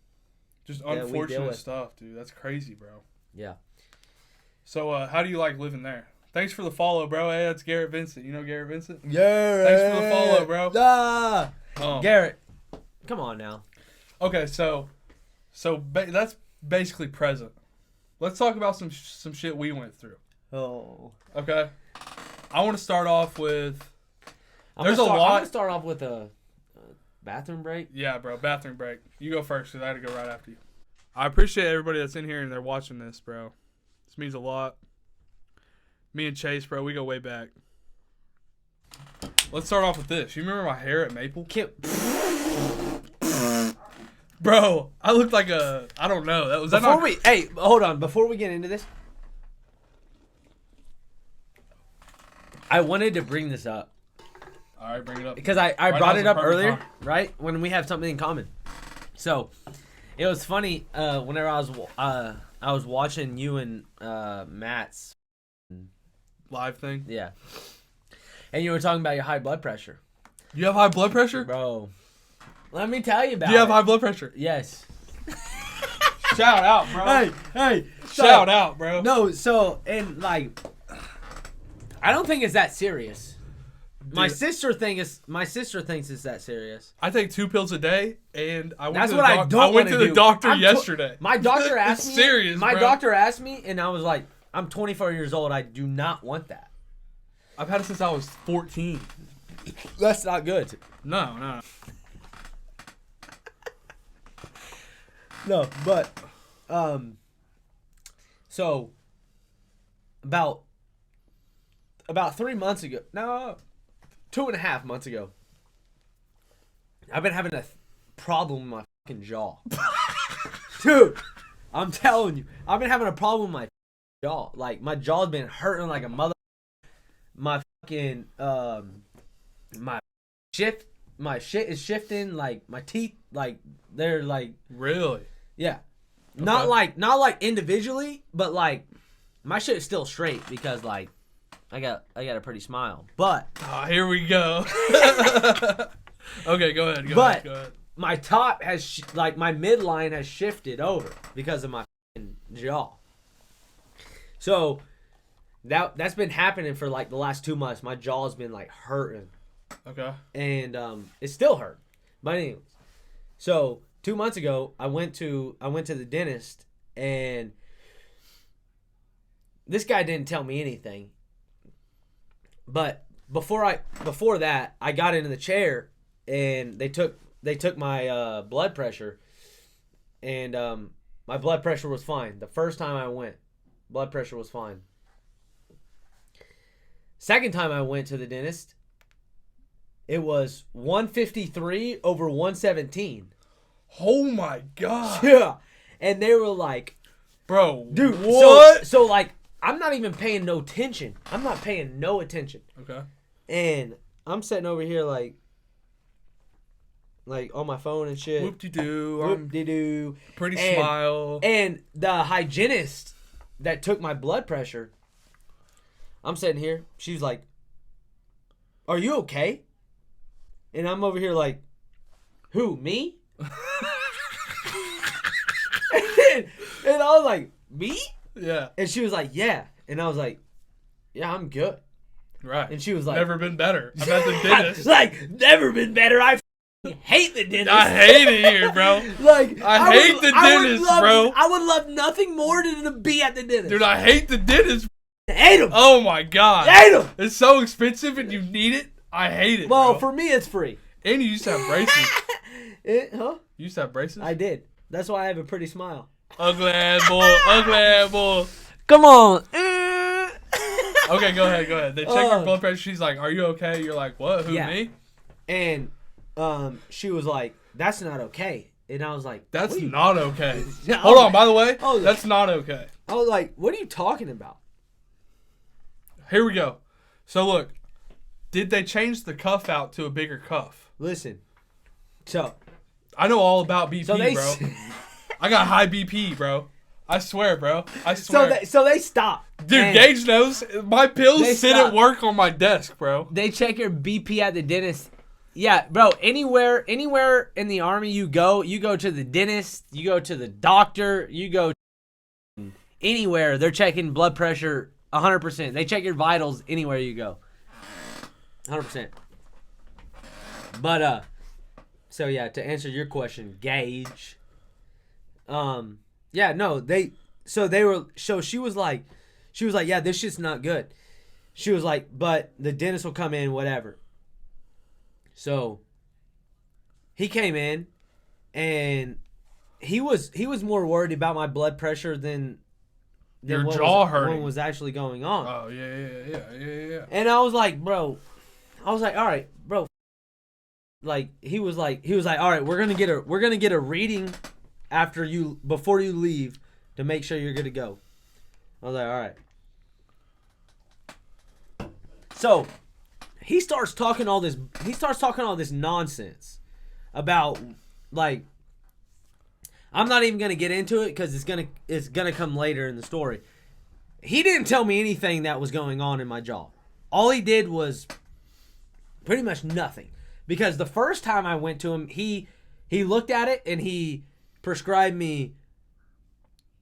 Speaker 1: just
Speaker 2: we deal
Speaker 1: unfortunate
Speaker 2: with.
Speaker 1: stuff, dude. That's crazy, bro.
Speaker 2: Yeah.
Speaker 1: So how do you like living there? Thanks for the follow, bro. Hey, that's Garrett Vincent. You know Garrett Vincent?
Speaker 2: Yeah.
Speaker 1: Thanks for the follow, bro.
Speaker 2: Garrett, come on now.
Speaker 1: Okay, so that's basically present. Let's talk about some shit we went through.
Speaker 2: Oh.
Speaker 1: Okay. I want to start off with.
Speaker 2: I'm
Speaker 1: There's a lot.
Speaker 2: I'm gonna start off with a bathroom break.
Speaker 1: Yeah, bro. Bathroom break. You go first because I had to go right after you. I appreciate everybody that's in here and they're watching this, bro. This means a lot. Me and Chase, bro, we go way back. Let's start off with this. You remember my hair at Maple? Bro, I looked like a. I don't know.
Speaker 2: Hey, hold on. Before we get into this, I wanted to bring this up.
Speaker 1: All right, bring it up.
Speaker 2: Because I brought it up earlier, right? When we have something in common. So, it was funny whenever I was watching you and Matt's
Speaker 1: live thing.
Speaker 2: Yeah. And you were talking about your high blood pressure.
Speaker 1: You have high blood pressure?
Speaker 2: Bro. Let me tell you about it.
Speaker 1: Do you have high blood pressure?
Speaker 2: Yes.
Speaker 1: Shout out, bro.
Speaker 2: Hey.
Speaker 1: Shout out, bro.
Speaker 2: No, so, and like, I don't think it's that serious. Dude, my sister thinks it's that serious.
Speaker 1: I take 2 pills a day, and I went to the doctor yesterday.
Speaker 2: My doctor asked me.
Speaker 1: Serious,
Speaker 2: my
Speaker 1: bro.
Speaker 2: doctor asked me, and I was like, I'm 24 years old. I do not want that.
Speaker 1: I've had it since I was 14.
Speaker 2: That's not good.
Speaker 1: No.
Speaker 2: No, but so about 3 months ago, no, 2.5 months ago, I've been having a problem with my fucking jaw. Dude, I'm telling you, I've been having a problem with my jaw. Like, my jaw's been hurting like a mother. My fucking my shit is shifting. Like, my teeth, like, they're like,
Speaker 1: really,
Speaker 2: yeah, okay. not like individually, but like my shit is still straight because like I got a pretty smile. But
Speaker 1: here we go. Okay, go ahead. Go ahead.
Speaker 2: My top has my midline has shifted over because of my fucking jaw. So that's been happening for like the last 2 months. My jaw's been like hurting.
Speaker 1: Okay.
Speaker 2: And it still hurt. But anyways, so 2 months ago, I went to the dentist, and this guy didn't tell me anything. But before that, I got into the chair, and they took my blood pressure, and my blood pressure was fine. The first time I went, blood pressure was fine. Second time I went to the dentist, it was 153 over 117.
Speaker 1: Oh my god.
Speaker 2: Yeah. And they were like,
Speaker 1: bro,
Speaker 2: dude,
Speaker 1: what?
Speaker 2: So like, I'm not even paying no attention. I'm not paying no attention.
Speaker 1: Okay.
Speaker 2: And I'm sitting over here like on my phone and shit.
Speaker 1: Whoop-de-doo.
Speaker 2: Whoop-de-doo.
Speaker 1: Pretty smile.
Speaker 2: And the hygienist that took my blood pressure, I'm sitting here. She's like, "Are you okay?" And I'm over here like, "Who, me?" and I was like, "Me?"
Speaker 1: Yeah.
Speaker 2: And she was like, "Yeah." And I was like, "Yeah, I'm good."
Speaker 1: Right.
Speaker 2: And she was like,
Speaker 1: "Never been better. I'm at the dentist."
Speaker 2: Like, never been better. I hate the dentist.
Speaker 1: I hate it here, bro.
Speaker 2: Like,
Speaker 1: I hate the dentist, bro.
Speaker 2: I would love nothing more than to be at the dentist.
Speaker 1: Dude, I hate the dentist.
Speaker 2: I hate him.
Speaker 1: Oh my god.
Speaker 2: I hate him.
Speaker 1: It's so expensive and you need it. I hate it.
Speaker 2: Well,
Speaker 1: bro.
Speaker 2: for me, it's free.
Speaker 1: And you used to have braces.
Speaker 2: Huh?
Speaker 1: You used to have braces?
Speaker 2: I did. That's why I have a pretty smile.
Speaker 1: Ugly ass boy. Ugly ass boy.
Speaker 2: Come on.
Speaker 1: Okay, go ahead. They check your blood pressure. She's like, "Are you okay?" You're like, "What? Who, me?"
Speaker 2: And she was like, "That's not okay." And I was like,
Speaker 1: "That's not okay."
Speaker 2: Yeah,
Speaker 1: Hold on, by the way,
Speaker 2: oh,
Speaker 1: that's not okay.
Speaker 2: I was like, "What are you talking about?"
Speaker 1: Here we go. So look, did they change the cuff out to a bigger cuff?
Speaker 2: Listen. So
Speaker 1: I know all about BP,
Speaker 2: so they
Speaker 1: bro. I got high BP, bro. I swear, bro. I swear.
Speaker 2: So they stopped.
Speaker 1: Dude, Gage knows. My pills sit
Speaker 2: stopped.
Speaker 1: at work on my desk, bro.
Speaker 2: They check your BP at the dentist. Yeah, bro. Anywhere in the Army you go to the dentist, you go to the doctor, you go anywhere. They're checking blood pressure 100%. They check your vitals anywhere you go. 100%. But so yeah, to answer your question, Gage. Yeah, no, she was like, yeah, this shit's not good. She was like, but the dentist will come in, whatever. So he came in and he was more worried about my blood pressure than
Speaker 1: your jaw hurting.
Speaker 2: What was actually going on.
Speaker 1: Oh, yeah.
Speaker 2: And I was like, all right, bro. Like he was like, all right, we're gonna get a reading before you leave to make sure you're good to go. I was like, all right. So he starts talking all this nonsense about, like, I'm not even gonna get into it because it's gonna come later in the story. He didn't tell me anything that was going on in my jaw. All he did was pretty much nothing. Because the first time I went to him, he looked at it and he prescribed me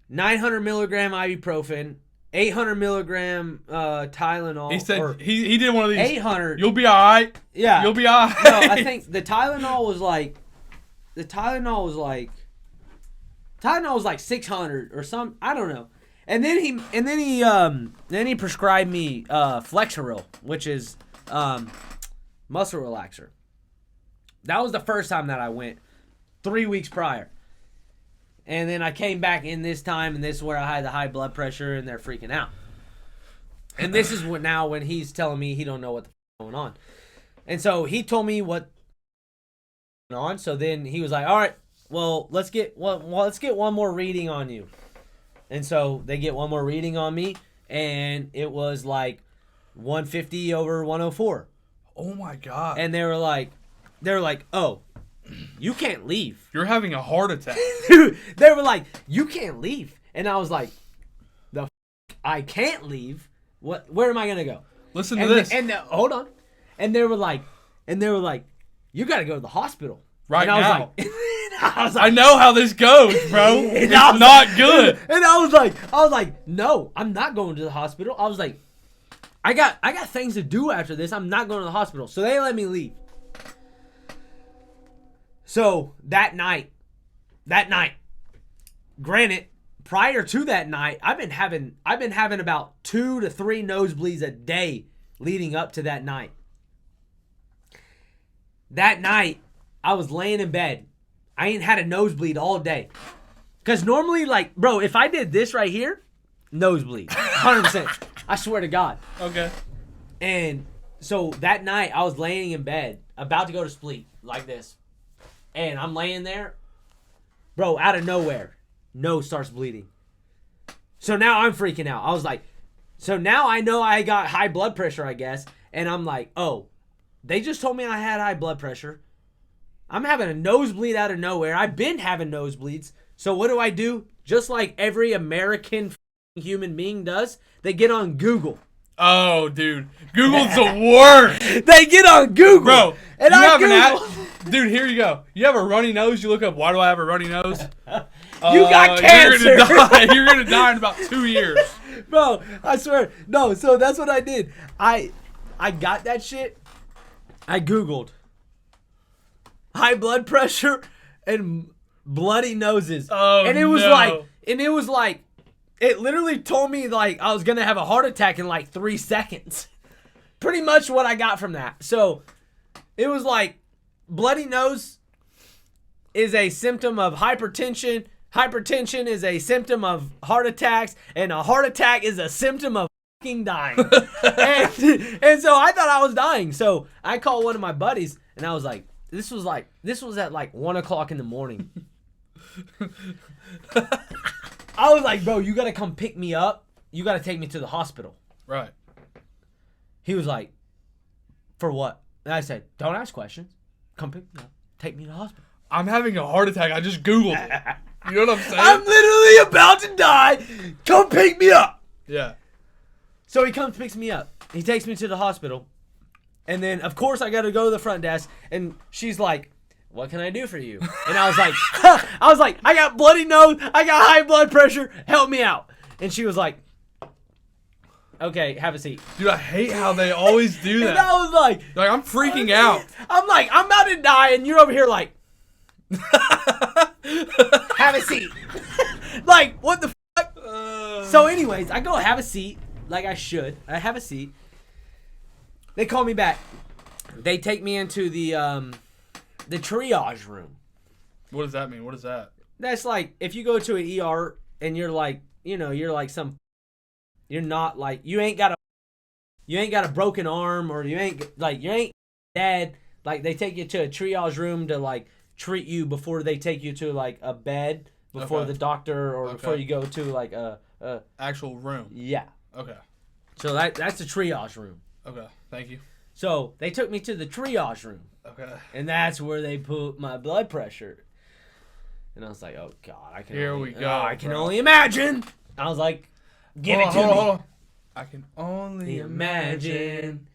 Speaker 2: 900 milligram ibuprofen, 800 milligram Tylenol.
Speaker 1: He said he did one of these.
Speaker 2: 800.
Speaker 1: You'll be all right.
Speaker 2: Yeah.
Speaker 1: You'll be all right.
Speaker 2: No, I think the Tylenol was like 600 or some, I don't know. And then he prescribed me Flexeril, which is muscle relaxer. That was the first time that I went, 3 weeks prior. And then I came back in this time, and this is where I had the high blood pressure, and they're freaking out. And this is when he's telling me he don't know what the going on. And so he told me what going on. So then he was like, all right, well, let's get one more reading on you. And so they get one more reading on me, and it was like 150 over 104.
Speaker 1: Oh my God.
Speaker 2: And they were like, oh, you can't leave.
Speaker 1: You're having a heart attack.
Speaker 2: They were like, you can't leave. And I was like, I can't leave? What? Where am I going to go?
Speaker 1: Listen to this.
Speaker 2: Hold on. And they were like, you got to go to the hospital.
Speaker 1: Right
Speaker 2: and I
Speaker 1: now.
Speaker 2: Was like,
Speaker 1: I know how this goes, bro. It's not good.
Speaker 2: And I was like, no, I'm not going to the hospital. I was like, I got things to do after this. I'm not going to the hospital. So they let me leave. So that night, granted, prior to that night, I've been having about 2 to 3 nosebleeds a day leading up to that night. That night, I was laying in bed. I ain't had a nosebleed all day. Because normally, like, bro, if I did this right here, nosebleed. 100%. I swear to God.
Speaker 1: Okay.
Speaker 2: And so that night, I was laying in bed, about to go to sleep, like this. And I'm laying there. Bro, out of nowhere, nose starts bleeding. So now I'm freaking out. I was like, so now I know I got high blood pressure, I guess. And I'm like, oh, they just told me I had high blood pressure. I'm having a nosebleed out of nowhere. I've been having nosebleeds. So what do? Just like every American human being does, they get on Google.
Speaker 1: Oh, dude. Google's the worst.
Speaker 2: They get on Google.
Speaker 1: Bro,
Speaker 2: and
Speaker 1: you
Speaker 2: I
Speaker 1: have
Speaker 2: Google.
Speaker 1: Dude, here you go. You have a runny nose. You look up, why do I have a runny nose?
Speaker 2: You got cancer.
Speaker 1: You're going to die in about 2 years.
Speaker 2: Bro, I swear. No, so that's what I did. I got that shit. I Googled high blood pressure and bloody noses.
Speaker 1: Oh,
Speaker 2: and it was
Speaker 1: no.
Speaker 2: like, it literally told me like I was going to have a heart attack in like 3 seconds. Pretty much what I got from that. So it was like, bloody nose is a symptom of hypertension. Hypertension is a symptom of heart attacks, and a heart attack is a symptom of fucking dying. and so I thought I was dying. So I called one of my buddies, and I was like, this was at like 1 o'clock in the morning. I was like, bro, you gotta come pick me up. You gotta take me to the hospital.
Speaker 1: Right.
Speaker 2: He was like, for what? And I said, don't ask questions. Come pick me up. Take me to the hospital.
Speaker 1: I'm having a heart attack. I just Googled it. You know what I'm saying?
Speaker 2: I'm literally about to die. Come pick me up.
Speaker 1: Yeah.
Speaker 2: So he comes, picks me up. He takes me to the hospital. And then, of course, I got to go to the front desk. And she's like, what can I do for you? And I was like, I got bloody nose. I got high blood pressure. Help me out. And she was like, okay, have a seat.
Speaker 1: Dude, I hate how they always do that.
Speaker 2: And I was like,
Speaker 1: I'm freaking out.
Speaker 2: I'm like, I'm about to die. And you're over here like, have a seat. Like, what the fuck? So anyways, I go have a seat like I should. I have a seat. They call me back. They take me into the triage room.
Speaker 1: What does that mean? What is that?
Speaker 2: That's like if you go to an ER and you're like, you're like you're not like you ain't got a broken arm or you ain't dead. Like they take you to a triage room to like treat you before they take you to like a bed before the doctor or before you go to like a
Speaker 1: actual room.
Speaker 2: Yeah.
Speaker 1: Okay.
Speaker 2: So that's the triage room.
Speaker 1: Okay. Thank you.
Speaker 2: So they took me to the triage room.
Speaker 1: Okay.
Speaker 2: And that's where they put my blood pressure. And I was like, oh God, I can only imagine. I was like, give it to me.
Speaker 1: Hold on. I can only imagine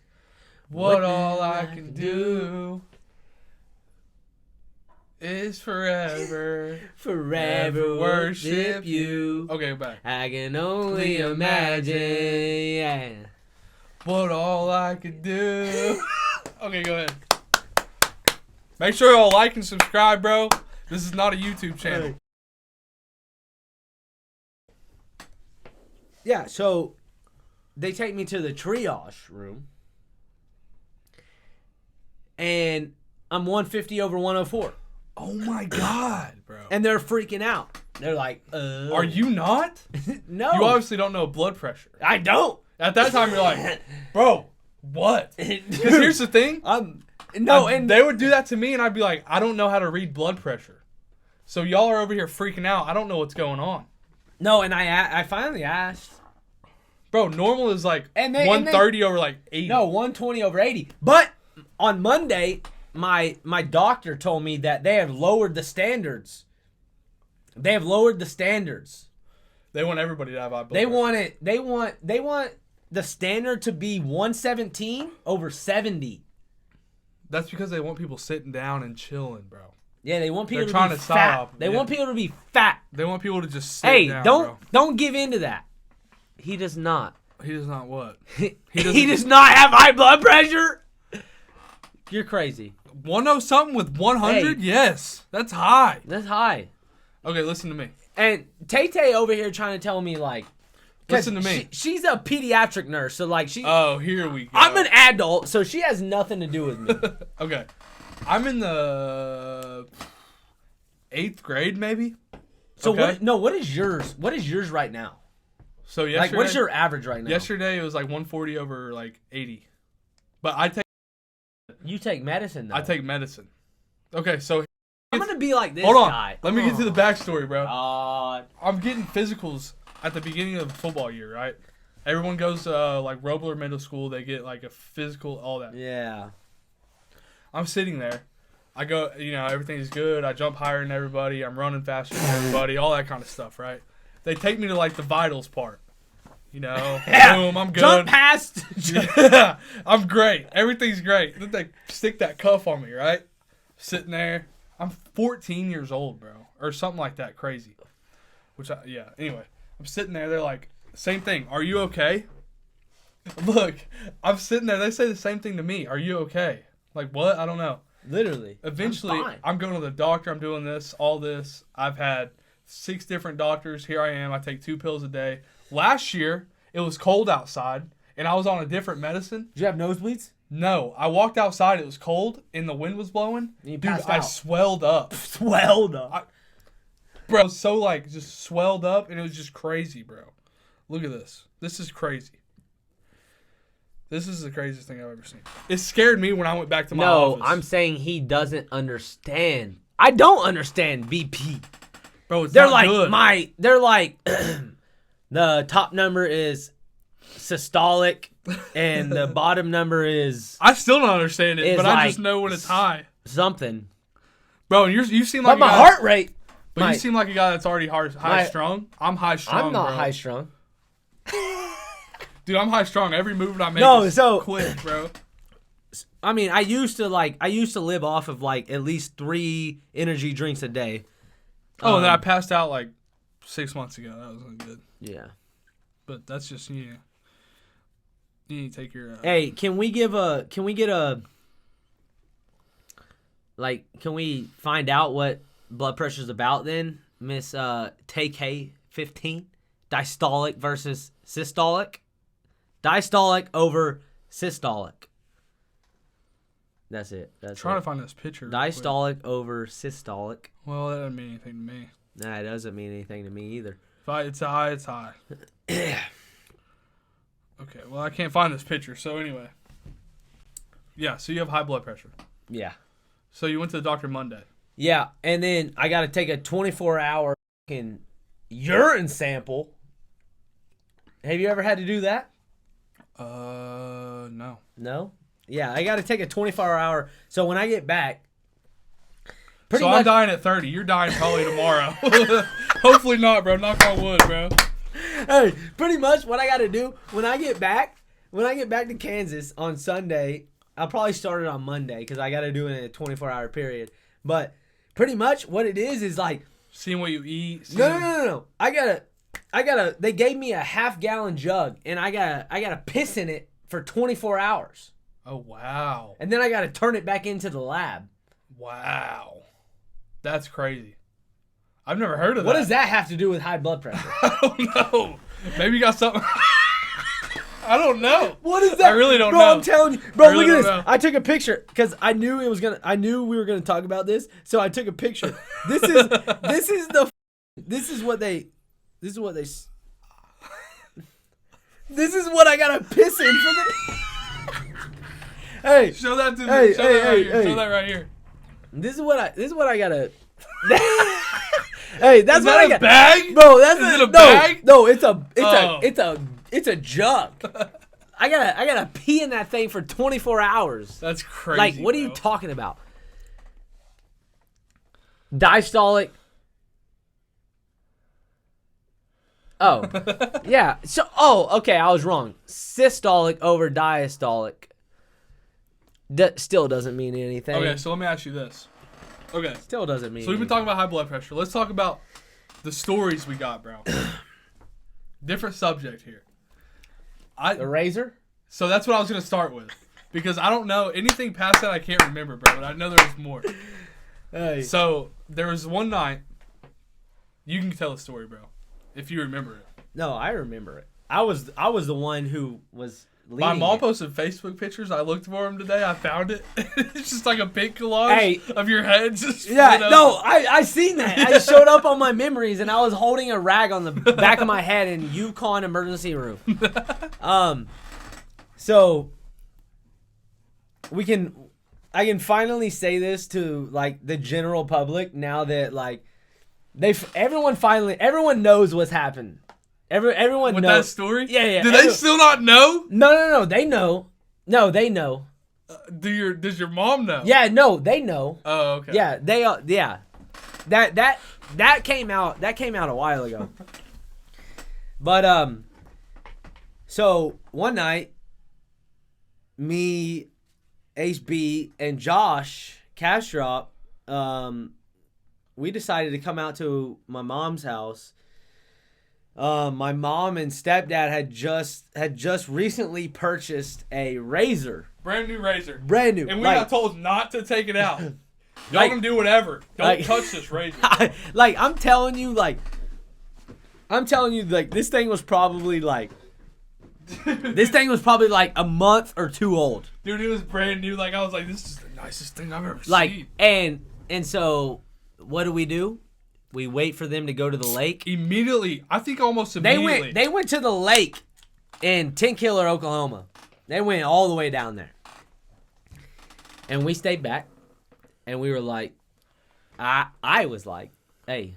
Speaker 1: what all I can do is forever
Speaker 2: worship you.
Speaker 1: Okay, back.
Speaker 2: I can only imagine, yeah.
Speaker 1: What all I could do. Okay, go ahead. Make sure y'all like and subscribe, bro. This is not a YouTube channel.
Speaker 2: Yeah, so they take me to the triage room. And I'm 150 over 104.
Speaker 1: Oh my God, bro.
Speaker 2: And they're freaking out. They're like,
Speaker 1: Are you not?
Speaker 2: No.
Speaker 1: You obviously don't know blood pressure.
Speaker 2: I don't.
Speaker 1: At that time, you're like, bro, what? Because here's the thing.
Speaker 2: And
Speaker 1: they would do that to me, and I'd be like, I don't know how to read blood pressure. So y'all are over here freaking out. I don't know what's going on.
Speaker 2: No, and I finally asked.
Speaker 1: Bro, normal is like 130 over like 80.
Speaker 2: No, 120 over 80. But on Monday, my doctor told me that they have lowered the standards. They have lowered the standards.
Speaker 1: They want everybody to have high blood pressure.
Speaker 2: They want the standard to be 117 over 70.
Speaker 1: That's because they want people sitting down and chilling, bro.
Speaker 2: Yeah, they want people
Speaker 1: They're trying
Speaker 2: to be
Speaker 1: to
Speaker 2: fat.
Speaker 1: stop.
Speaker 2: They want people to be fat.
Speaker 1: They want people to just sit down, bro.
Speaker 2: Don't give in to that. He does not.
Speaker 1: He does not what?
Speaker 2: He does not have high blood pressure. You're crazy.
Speaker 1: 100 something with 100?
Speaker 2: Hey.
Speaker 1: Yes. That's high.
Speaker 2: That's high.
Speaker 1: Okay, listen to me.
Speaker 2: And Tay over here trying to tell me like,
Speaker 1: listen to me.
Speaker 2: She's a pediatric nurse, so like she.
Speaker 1: Oh, here we go.
Speaker 2: I'm an adult, so she has nothing to do with me.
Speaker 1: Okay, I'm in the 8th grade, maybe.
Speaker 2: So
Speaker 1: okay.
Speaker 2: what is yours? What is yours right now?
Speaker 1: So yesterday,
Speaker 2: like, what's your average right now?
Speaker 1: Yesterday it was like 140 over like 80, but I take.
Speaker 2: You take medicine though.
Speaker 1: I take medicine. Okay, so.
Speaker 2: I'm gonna be like this
Speaker 1: Hold on.
Speaker 2: guy.
Speaker 1: Let me get to the backstory, bro.
Speaker 2: God.
Speaker 1: I'm getting physicals at the beginning of the football year, right? Everyone goes to like Robler Middle School. They get like a physical, all that.
Speaker 2: Yeah.
Speaker 1: I'm sitting there. I go, everything's good. I jump higher than everybody. I'm running faster than everybody. All that kind of stuff, right? They take me to like the vitals part.
Speaker 2: Yeah.
Speaker 1: Boom, I'm good.
Speaker 2: Jump past.
Speaker 1: Yeah, I'm great. Everything's great. Then they stick that cuff on me, right? Sitting there. I'm 14 years old, bro. Or something like that. Crazy. Anyway. I'm sitting there. They're like, same thing. Are you okay? Look, I'm sitting there. They say the same thing to me. Are you okay? Like, what? I don't know.
Speaker 2: Literally.
Speaker 1: Eventually, I'm going to the doctor. I'm doing this, all this. I've had 6 different doctors. Here I am. I take 2 pills a day. Last year, it was cold outside, and I was on a different medicine.
Speaker 2: Did you have nosebleeds?
Speaker 1: No, I walked outside. It was cold and the wind was blowing.
Speaker 2: You
Speaker 1: Dude,
Speaker 2: passed
Speaker 1: I
Speaker 2: out.
Speaker 1: swelled up.
Speaker 2: Swelled up.
Speaker 1: Bro, I was so like just swelled up and it was just crazy, bro. Look at this. This is crazy. This is the craziest thing I've ever seen. It scared me when I went back to my
Speaker 2: No,
Speaker 1: office.
Speaker 2: I'm saying he doesn't understand. I don't understand BP.
Speaker 1: Bro, it's
Speaker 2: They're
Speaker 1: not
Speaker 2: like
Speaker 1: good.
Speaker 2: they're like the top number is systolic and the bottom number is
Speaker 1: I still don't understand it,
Speaker 2: It's
Speaker 1: but I
Speaker 2: like-
Speaker 1: just know when it's high.
Speaker 2: something.
Speaker 1: Bro, you seem
Speaker 2: But
Speaker 1: like
Speaker 2: my
Speaker 1: a guy,
Speaker 2: heart rate.
Speaker 1: But you seem like a guy that's already high strung. I'm high strung.
Speaker 2: I'm not
Speaker 1: bro.
Speaker 2: high strung.
Speaker 1: Dude, I'm high strung. Every movement I make
Speaker 2: No,
Speaker 1: is
Speaker 2: so-
Speaker 1: quick, bro.
Speaker 2: I mean, I used to live off of like at least 3 energy drinks a day.
Speaker 1: Oh, and then I passed out like 6 months ago. That wasn't good.
Speaker 2: Yeah.
Speaker 1: But that's just you. You need to take your.
Speaker 2: Hey, can we find out what blood pressure's about then, Miss TK15? Diastolic versus systolic? Diastolic over systolic. That's it. That's
Speaker 1: trying
Speaker 2: it.
Speaker 1: to find this picture. real quick.
Speaker 2: Diastolic over systolic.
Speaker 1: Well, that doesn't mean anything to me.
Speaker 2: Nah, it doesn't mean anything to me either.
Speaker 1: If it's high, it's high. Okay, well, I can't find this picture. So anyway. Yeah, so you have high blood pressure.
Speaker 2: Yeah.
Speaker 1: So you went to the doctor Monday.
Speaker 2: Yeah, and then I got to take a 24-hour fucking urine sample. Have you ever had to do that?
Speaker 1: No.
Speaker 2: No? Yeah, I got to take a 24-hour. So when I get back,
Speaker 1: So I'm dying at 30. You're dying probably tomorrow. Hopefully not, bro. Knock on wood, bro.
Speaker 2: Hey, pretty much what I got to do when I get back to Kansas on Sunday, I'll probably start it on Monday because I got to do it in a 24-hour period. But pretty much what it is like,
Speaker 1: Seeing what you eat.
Speaker 2: no. I gotta. They gave me a half-gallon jug, and I gotta piss in it for 24 hours,
Speaker 1: Oh, wow.
Speaker 2: and then I gotta turn it back into the lab.
Speaker 1: Wow. That's crazy. I've never heard of that.
Speaker 2: What does that have to do with high blood pressure?
Speaker 1: I don't know. Maybe you got something. I don't know.
Speaker 2: What is that?
Speaker 1: I really don't
Speaker 2: bro,
Speaker 1: know.
Speaker 2: I'm telling you, bro.
Speaker 1: I really
Speaker 2: Look at this.
Speaker 1: don't know.
Speaker 2: I took a picture because I knew we were gonna talk about this, so I took a picture. This is what I gotta piss in for the. Hey,
Speaker 1: Show that to
Speaker 2: Hey,
Speaker 1: me. Show that right
Speaker 2: hey,
Speaker 1: here.
Speaker 2: hey.
Speaker 1: Show that right here.
Speaker 2: this is what I gotta. Hey, that's
Speaker 1: Is
Speaker 2: what I
Speaker 1: that
Speaker 2: got.
Speaker 1: a bag?
Speaker 2: Bro, that's
Speaker 1: Is it
Speaker 2: no,
Speaker 1: a bag?
Speaker 2: No,
Speaker 1: Oh.
Speaker 2: it's a jug. I gotta pee in that thing for 24 hours.
Speaker 1: That's crazy.
Speaker 2: Like, what are you
Speaker 1: bro.
Speaker 2: talking about? Diastolic. Oh, yeah. So, okay, I was wrong. Systolic over diastolic. Still doesn't mean anything.
Speaker 1: Okay, so let me ask you this. Okay,
Speaker 2: Still doesn't mean
Speaker 1: so we've been
Speaker 2: anything.
Speaker 1: talking about high blood pressure. Let's talk about the stories we got, bro. Different subject here.
Speaker 2: The razor?
Speaker 1: So that's what I was gonna start with, because I don't know anything past that. I can't remember, bro. But I know there was more.
Speaker 2: Hey.
Speaker 1: So there was one night. You can tell the story, bro, if you remember it.
Speaker 2: No, I remember it. I was the one who was leading
Speaker 1: My mom
Speaker 2: it.
Speaker 1: posted Facebook pictures. I looked for them today. I found it. It's just like a big collage
Speaker 2: Hey.
Speaker 1: of your head. Just
Speaker 2: Yeah,
Speaker 1: split up.
Speaker 2: no, I seen that. I showed up on my memories, and I was holding a rag on the back of my head in Yukon emergency room. So I can finally say this to like the general public now that like everyone knows what's happened. Everyone
Speaker 1: With
Speaker 2: knows
Speaker 1: that story.
Speaker 2: Yeah.
Speaker 1: Do they still not know?
Speaker 2: No, they know. No, they know.
Speaker 1: Does your mom know?
Speaker 2: Yeah, no, they know.
Speaker 1: Oh, okay.
Speaker 2: Yeah, they are. Yeah, that came out. That came out a while ago. But so one night, me, HB, and Josh Castrop, we decided to come out to my mom's house. My mom and stepdad had just recently purchased a razor,
Speaker 1: Brand new razor.
Speaker 2: brand new,
Speaker 1: And we
Speaker 2: like,
Speaker 1: got told not to take it out. Y'all
Speaker 2: Like-
Speaker 1: can do whatever. Don't
Speaker 2: like-
Speaker 1: touch this razor.
Speaker 2: like I'm telling you, like this thing was probably like This thing was probably like a month or 2 old.
Speaker 1: Dude, it was brand new. Like, I was like, this is the nicest thing I've ever
Speaker 2: Like,
Speaker 1: seen.
Speaker 2: and so what do? We wait for them to go to the lake.
Speaker 1: Immediately, I think almost immediately.
Speaker 2: They went to the lake in Tenkiller, Oklahoma. They went all the way down there. And we stayed back. And we were like, I was like, hey,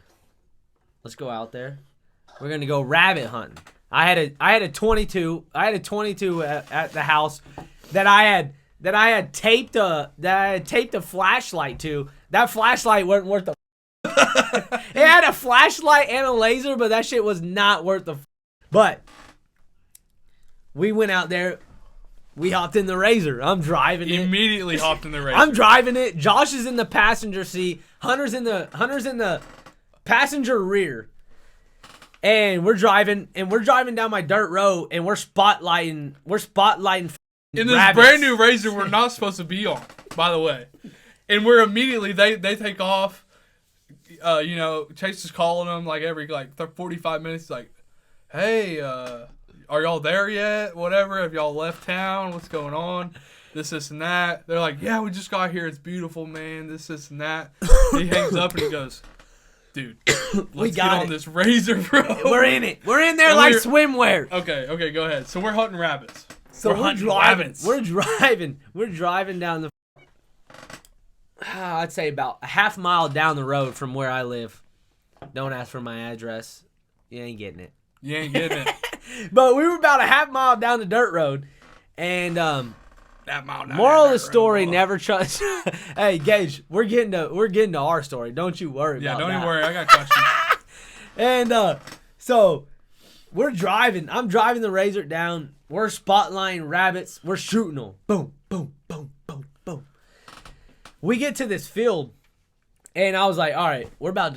Speaker 2: let's go out there. We're going to go rabbit hunting. I had a 22 at the house that I had taped a flashlight to. That flashlight wasn't worth the it had a flashlight and a laser, but that shit was not worth the but we went out there. We hopped in the Razor. I'm driving it.
Speaker 1: Immediately hopped in the Razor.
Speaker 2: I'm driving it. Josh is in the passenger seat. Hunter's in the passenger rear. And we're driving down my dirt road, and we're spotlighting
Speaker 1: in this
Speaker 2: rabbits.
Speaker 1: brand new Razor we're not supposed to be on, by the way. And we're immediately they take off. Chase is calling them like every 45 minutes, like, hey, are y'all there yet? Whatever. Have y'all left town? What's going on? This and that. They're like, yeah, we just got here. It's beautiful, man. This and that. He hangs up and he goes, dude, let's get on this Razor, bro.
Speaker 2: We're in it. We're in there like swimwear.
Speaker 1: Okay, go ahead. So we're hunting rabbits.
Speaker 2: So we're driving. We're driving down the I'd say about a half mile down the road from where I live. Don't ask for my address. You ain't getting it.
Speaker 1: You ain't getting it.
Speaker 2: But we were about a half mile down the dirt road. And
Speaker 1: that mile down
Speaker 2: moral of the story, never trust. Hey, Gage, we're getting to our story. Don't you worry about that.
Speaker 1: Yeah, don't even worry. I got questions.
Speaker 2: And so we're driving. I'm driving the Razor down. We're spotlighting rabbits. We're shooting them. Boom, boom, boom, boom, boom. We get to this field, and I was like, all right, we're about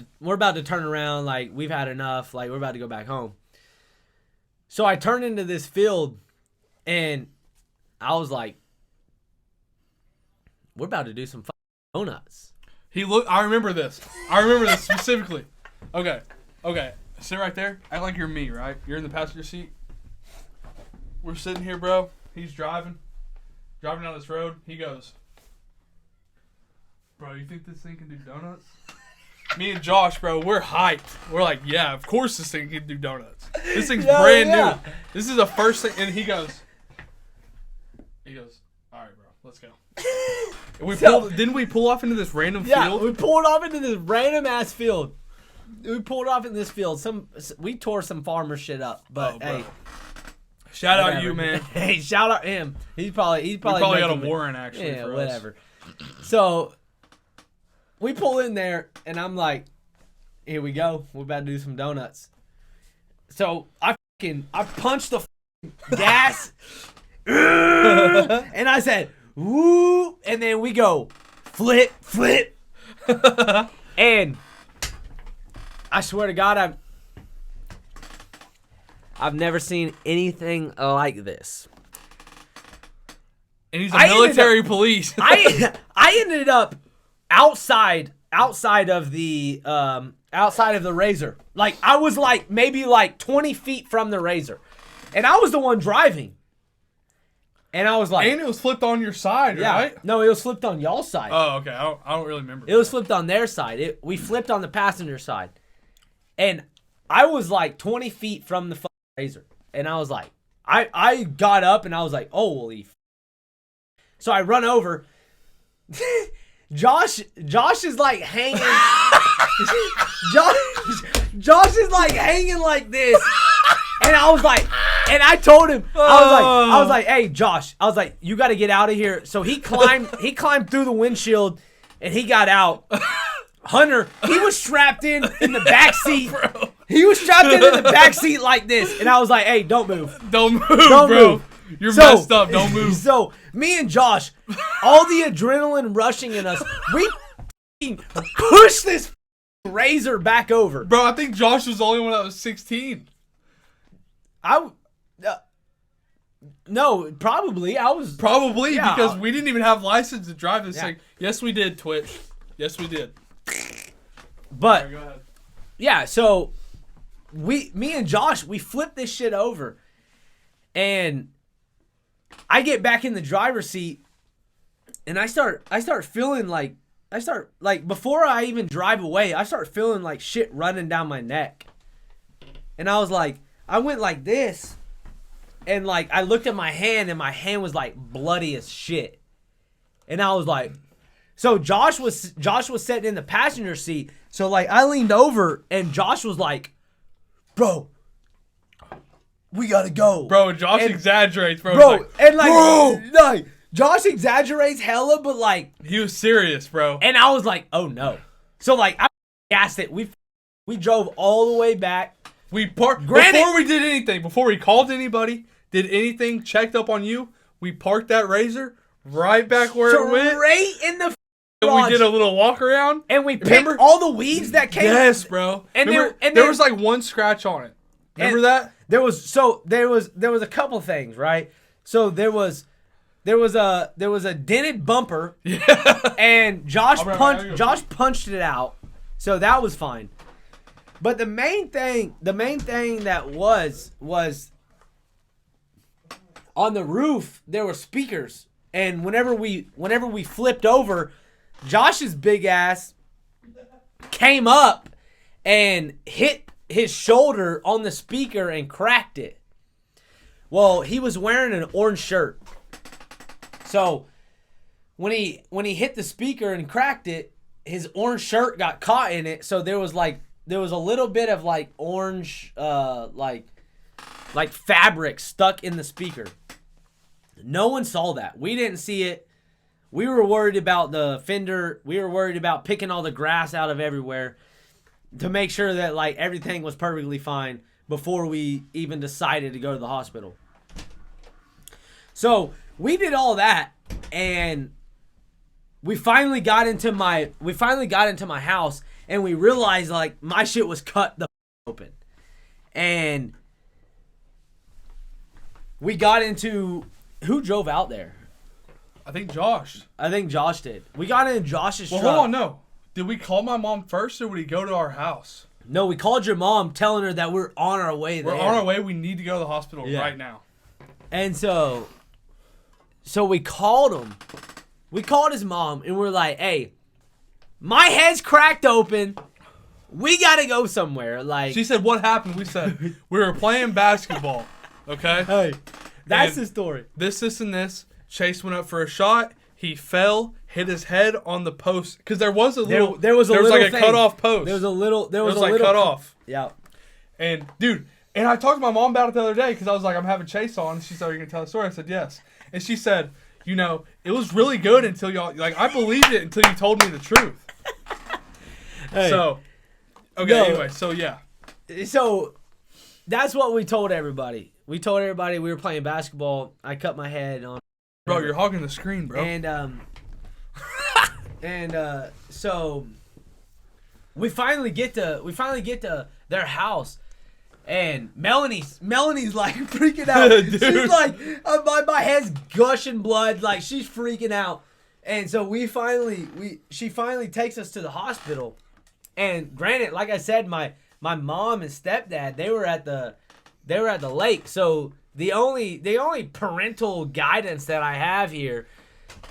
Speaker 2: to turn around. Like, we've had enough. Like, we're about to go back home. So I turned into this field, and I was like, we're about to do some donuts.
Speaker 1: I remember this. I remember this specifically. Okay. Sit right there. Act like you're me, right? You're in the passenger seat. We're sitting here, bro. He's driving down this road. He goes, bro, you think this thing can do donuts? Me and Josh, bro, we're hyped. We're like, yeah, of course this thing can do donuts. This thing's brand new. This is the first thing. And he goes, all right, bro, let's go. Didn't we pull off into this random field?
Speaker 2: Yeah, we pulled off into this random ass field. We pulled off in this field. We tore some farmer shit up, but hey.
Speaker 1: Shout out you, man.
Speaker 2: Hey, shout out him. He's probably
Speaker 1: got a warrant actually.
Speaker 2: Yeah,
Speaker 1: for
Speaker 2: whatever. So we pull in there, and I'm like, "Here we go. We're about to do some donuts." So I punched the gas, and I said, "Woo!" And then we go flip, and I swear to God, I've never seen anything like this.
Speaker 1: And he's a military police.
Speaker 2: I ended up outside of the Razor. Like, I was like maybe like 20 feet from the Razor, and I was the one driving. And I was like,
Speaker 1: and it was flipped on your side, right?
Speaker 2: No, it was flipped on y'all's side.
Speaker 1: Oh, okay. I don't really remember.
Speaker 2: It was flipped on their side. We flipped on the passenger side, and I was like 20 feet from the Razor, and I was like, I got up and I was like, holy. So I run over. Josh is like hanging. Josh is like hanging like this, and I was like, and I told him, I was like, hey Josh, I was like, you got to get out of here. So he climbed through the windshield, and he got out. Hunter, he was strapped in the back seat. He was strapped in the back seat like this, and I was like, hey, don't move,
Speaker 1: bro. You're messed up. Don't move.
Speaker 2: So me and Josh, all the adrenaline rushing in us, we pushed this Razor back over.
Speaker 1: Bro, I think Josh was the only one that was 16.
Speaker 2: No, probably. I was
Speaker 1: probably because we didn't even have license to drive this thing. Yes, we did, Twitch. Yes, we did.
Speaker 2: But
Speaker 1: right, go ahead.
Speaker 2: Yeah, so me and Josh, we flipped this shit over. And I get back in the driver's seat, and I start feeling like before I even drive away, I start feeling like shit running down my neck. And I was like, I went like this, and like I looked at my hand, and my hand was like bloody as shit. And I was like, so Josh was sitting in the passenger seat. So like I leaned over, and Josh was like, bro, we gotta go.
Speaker 1: Bro, Josh exaggerates, bro.
Speaker 2: Bro, and like Josh exaggerates hella, but like
Speaker 1: he was serious, bro.
Speaker 2: And I was like, oh no. So like I gassed it. We drove all the way back.
Speaker 1: We parked before we did anything, before we called anybody, did anything, checked up on you. We parked that Razor right back where it went.
Speaker 2: Straight in the
Speaker 1: and we did a little walk around.
Speaker 2: And we picked all the weeds that came.
Speaker 1: Yes, bro. And there was like one scratch on it. Remember that?
Speaker 2: There was a couple things, right? So there was a dented bumper.
Speaker 1: Yeah.
Speaker 2: And Josh punched it out. So that was fine. But the main thing that was on the roof there were speakers, and whenever we flipped over, Josh's big ass came up and hit his shoulder on the speaker and cracked it. Well, he was wearing an orange shirt. So when he hit the speaker and cracked it, his orange shirt got caught in it. So there was a little bit of like orange like fabric stuck in the speaker. No one saw that. We didn't see it. We were worried about the fender. We were worried about picking all the grass out of everywhere to make sure that like everything was perfectly fine before we even decided to go to the hospital. So we did all that, and we finally got into my house, and we realized like my shit was cut the open. And we got into, who drove out there?
Speaker 1: I think Josh.
Speaker 2: I think Josh did. We got in Josh's truck.
Speaker 1: Hold on, no. Did we call my mom first, or would he go to our house?
Speaker 2: No, we called your mom telling her that we're on our way there.
Speaker 1: We're on our way. We need to go to the hospital right now.
Speaker 2: And so we called him. We called his mom, and we're like, hey, my head's cracked open. We got to go somewhere. Like,
Speaker 1: she said, what happened? We said, we were playing basketball. Okay?
Speaker 2: Hey, that's the story.
Speaker 1: This, and this. Chase went up for a shot. He fell, hit his head on the post. Because there was a little... There was like a cut-off post.
Speaker 2: There was a little...
Speaker 1: There was like cut off.
Speaker 2: Yeah.
Speaker 1: And, dude... And I talked to my mom about it the other day because I was like, I'm having Chase on. And she said, are you going to tell the story? I said, yes. And she said, you know, it was really good until y'all... Like, I believed it until you told me the truth.
Speaker 2: Hey,
Speaker 1: so, okay, anyway, so yeah.
Speaker 2: So, that's what we told everybody. We told everybody we were playing basketball. I cut my head on...
Speaker 1: Bro, you're hogging the screen, bro.
Speaker 2: And so we finally get to their house, and Melanie's like freaking out. She's like, my head's gushing blood, like she's freaking out. And so she finally takes us to the hospital. And granted, like I said, my mom and stepdad, they were at the lake. So the only parental guidance that I have here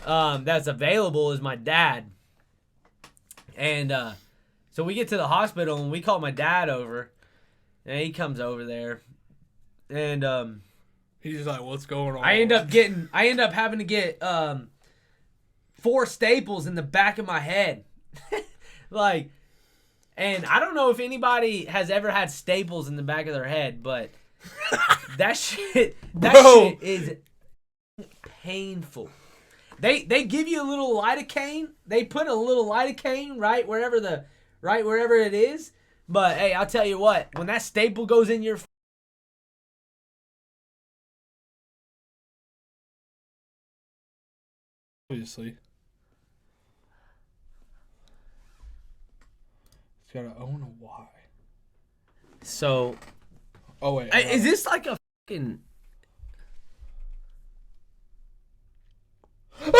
Speaker 2: that's available is my dad. And so we get to the hospital, and we call my dad over, and he comes over there, and
Speaker 1: he's just like, what's going on?
Speaker 2: I end up having to get 4 staples in the back of my head. Like, and I don't know if anybody has ever had staples in the back of their head, but that shit is painful. They give you a little lidocaine. They put a little lidocaine right wherever it is. But hey, I'll tell you what, when that staple goes in your
Speaker 1: obviously. It's gotta own a Y.
Speaker 2: So
Speaker 1: oh wait.
Speaker 2: Is this like a fucking
Speaker 1: Come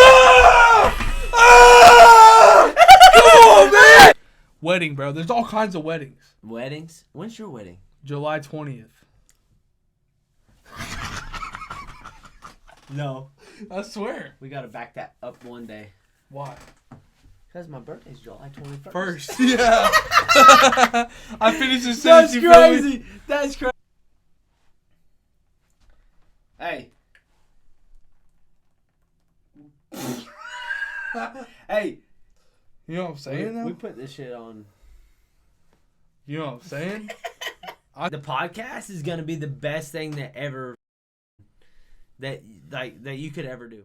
Speaker 1: on, man! Wedding, bro. There's all kinds of weddings.
Speaker 2: Weddings? When's your wedding?
Speaker 1: July 20th.
Speaker 2: No.
Speaker 1: I swear.
Speaker 2: We gotta back that up one day.
Speaker 1: Why?
Speaker 2: Because my birthday's July 21st.
Speaker 1: First, yeah. I finished the
Speaker 2: That's
Speaker 1: sentence. You feel me?
Speaker 2: crazy. That's crazy. Hey. Hey.
Speaker 1: You know what I'm saying?
Speaker 2: We
Speaker 1: Though?
Speaker 2: put this shit on.
Speaker 1: You know what I'm saying?
Speaker 2: The podcast is gonna be the best thing that you could ever do.